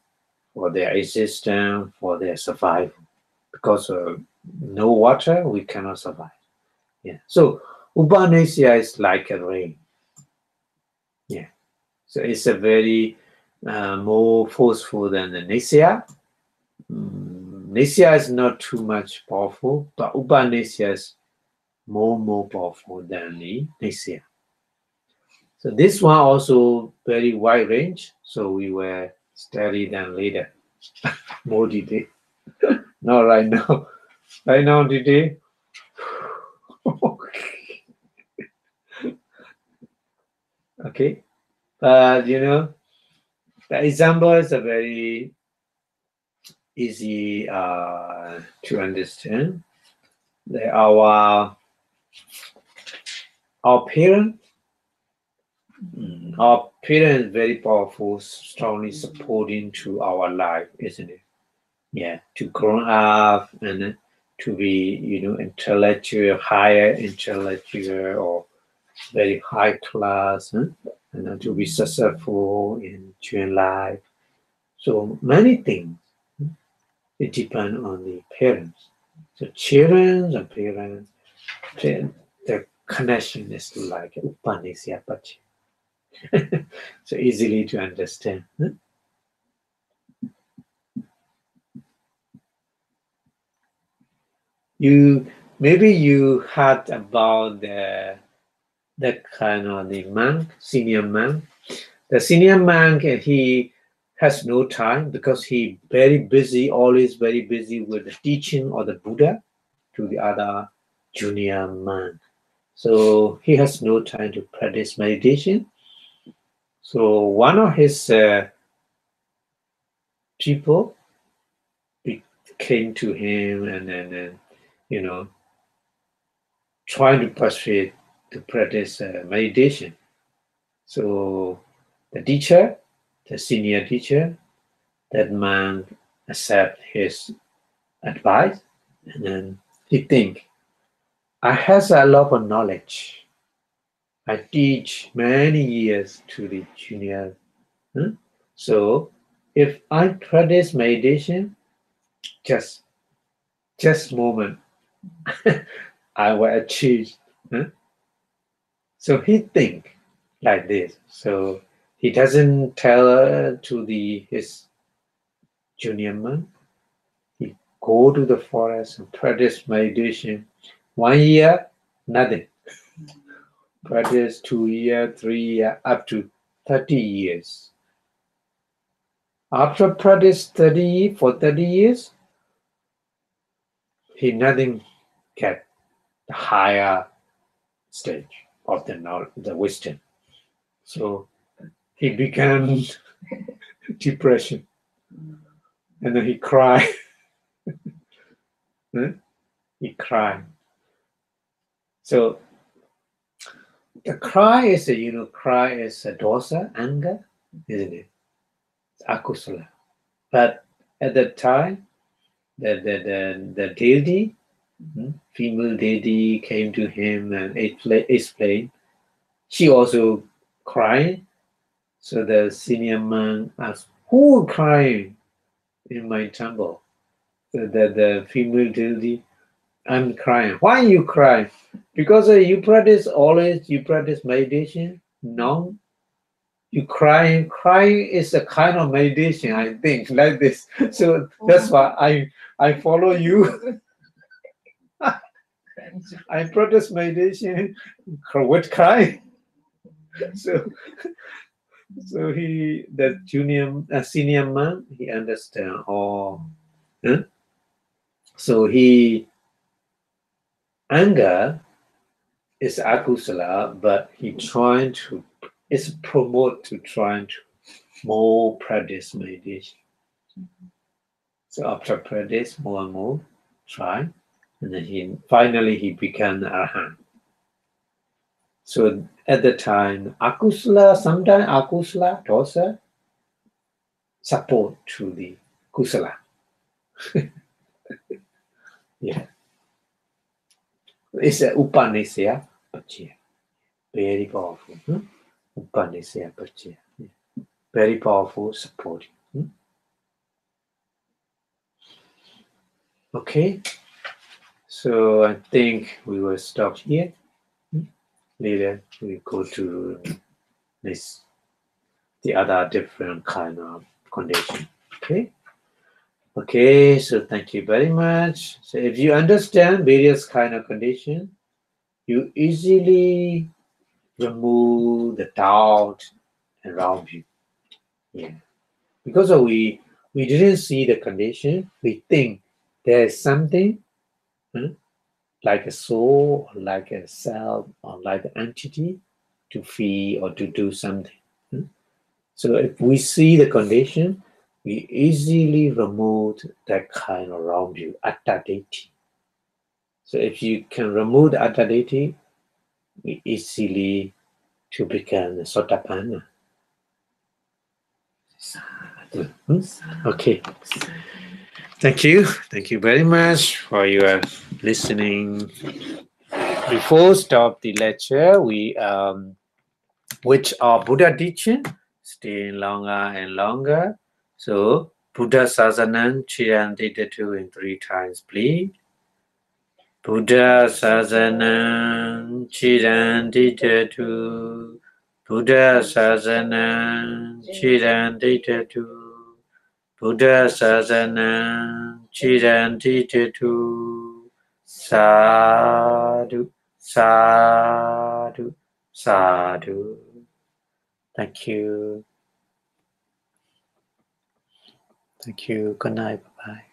for their existence, for their survival. Because no water, we cannot survive. Yeah. So Upanasya is like a rain. Yeah. So it's a very more forceful than the Nisya. Nisya is not too much powerful, but Upanasya is more powerful than the Nisya. So this one also very wide range. So we will study them later. More detail. Not right now. Right now today. Okay. But the example is a very easy to understand. Our parent is very powerful, strongly supporting to our life, isn't it? Yeah, to grow up and to be, intellectual, higher intellectual or very high class, and to be successful in life. So many things, it depends on the parents. So children and parents, the connection is like Upanasya Paccaya. So easily to understand. Maybe you heard about the kind of the monk, senior monk. The senior monk, he has no time because he very busy, always very busy with the teaching of the Buddha to the other junior monk. So he has no time to practice meditation. So one of his people came to him and then trying to persuade to practice meditation. So the teacher, the senior teacher, that man accept his advice, and then he think, I have a lot of knowledge. I teach many years to the junior. So if I practice meditation, just moment, I will achieve. So he think like this. So he doesn't tell to his junior man. He go to the forest and practice meditation. 1 year, nothing. Practice 2 years, 3 years, up to 30 years. After practice 30 years, he nothing get the higher stage of the knowledge, the wisdom. So he began depression, and then he cried. He cried. So the cry is a dosa, anger, isn't it? It's akusala. But at that time, the deity, female deity, came to him and explained. She also cried. So the senior man asked, "Who crying in my temple?" So the female deity, "I'm crying." "Why you cry?" "Because you practice meditation. No, you crying. Crying is a kind of meditation, I think, like this. So that's why I follow you. I practice meditation with crying. So senior man, he understand. So anger is akusala, but he trying to promote to trying to more practice meditation. So after practice more and more, try, and then finally he became arahant. So at the time, akusala, sometimes akusala, dosa, support to the kusala. Yeah. It's a Upanishad Paccaya. Very powerful. Upanishad Paccaya. Yeah. Very powerful support. Okay. So I think we will stop here. Later we go to the other different kind of condition. Okay, so thank you very much. So if you understand various kind of condition, you easily remove the doubt around you. Yeah. Because we didn't see the condition, we think there is something like a soul, or like a self, or like an entity to feel or to do something. So if we see the condition, we easily remove that kind of around you, atta-deity. So if you can remove the atta-deity, we easily to become a sotapanna. Okay. Thank you. Thank you very much for your listening. Before stop the lecture, we which are Buddha teaching, staying longer and longer. So Buddha Sasanam Chirantitatu in 3 times, please. Buddha Sasanam Chirantitatu. Buddha Sasanam Chirantitatu. Buddha Sasanam Chirantitatu. Sadhu, sadhu, sadhu. Thank you. Thank you. Good night. Bye-bye.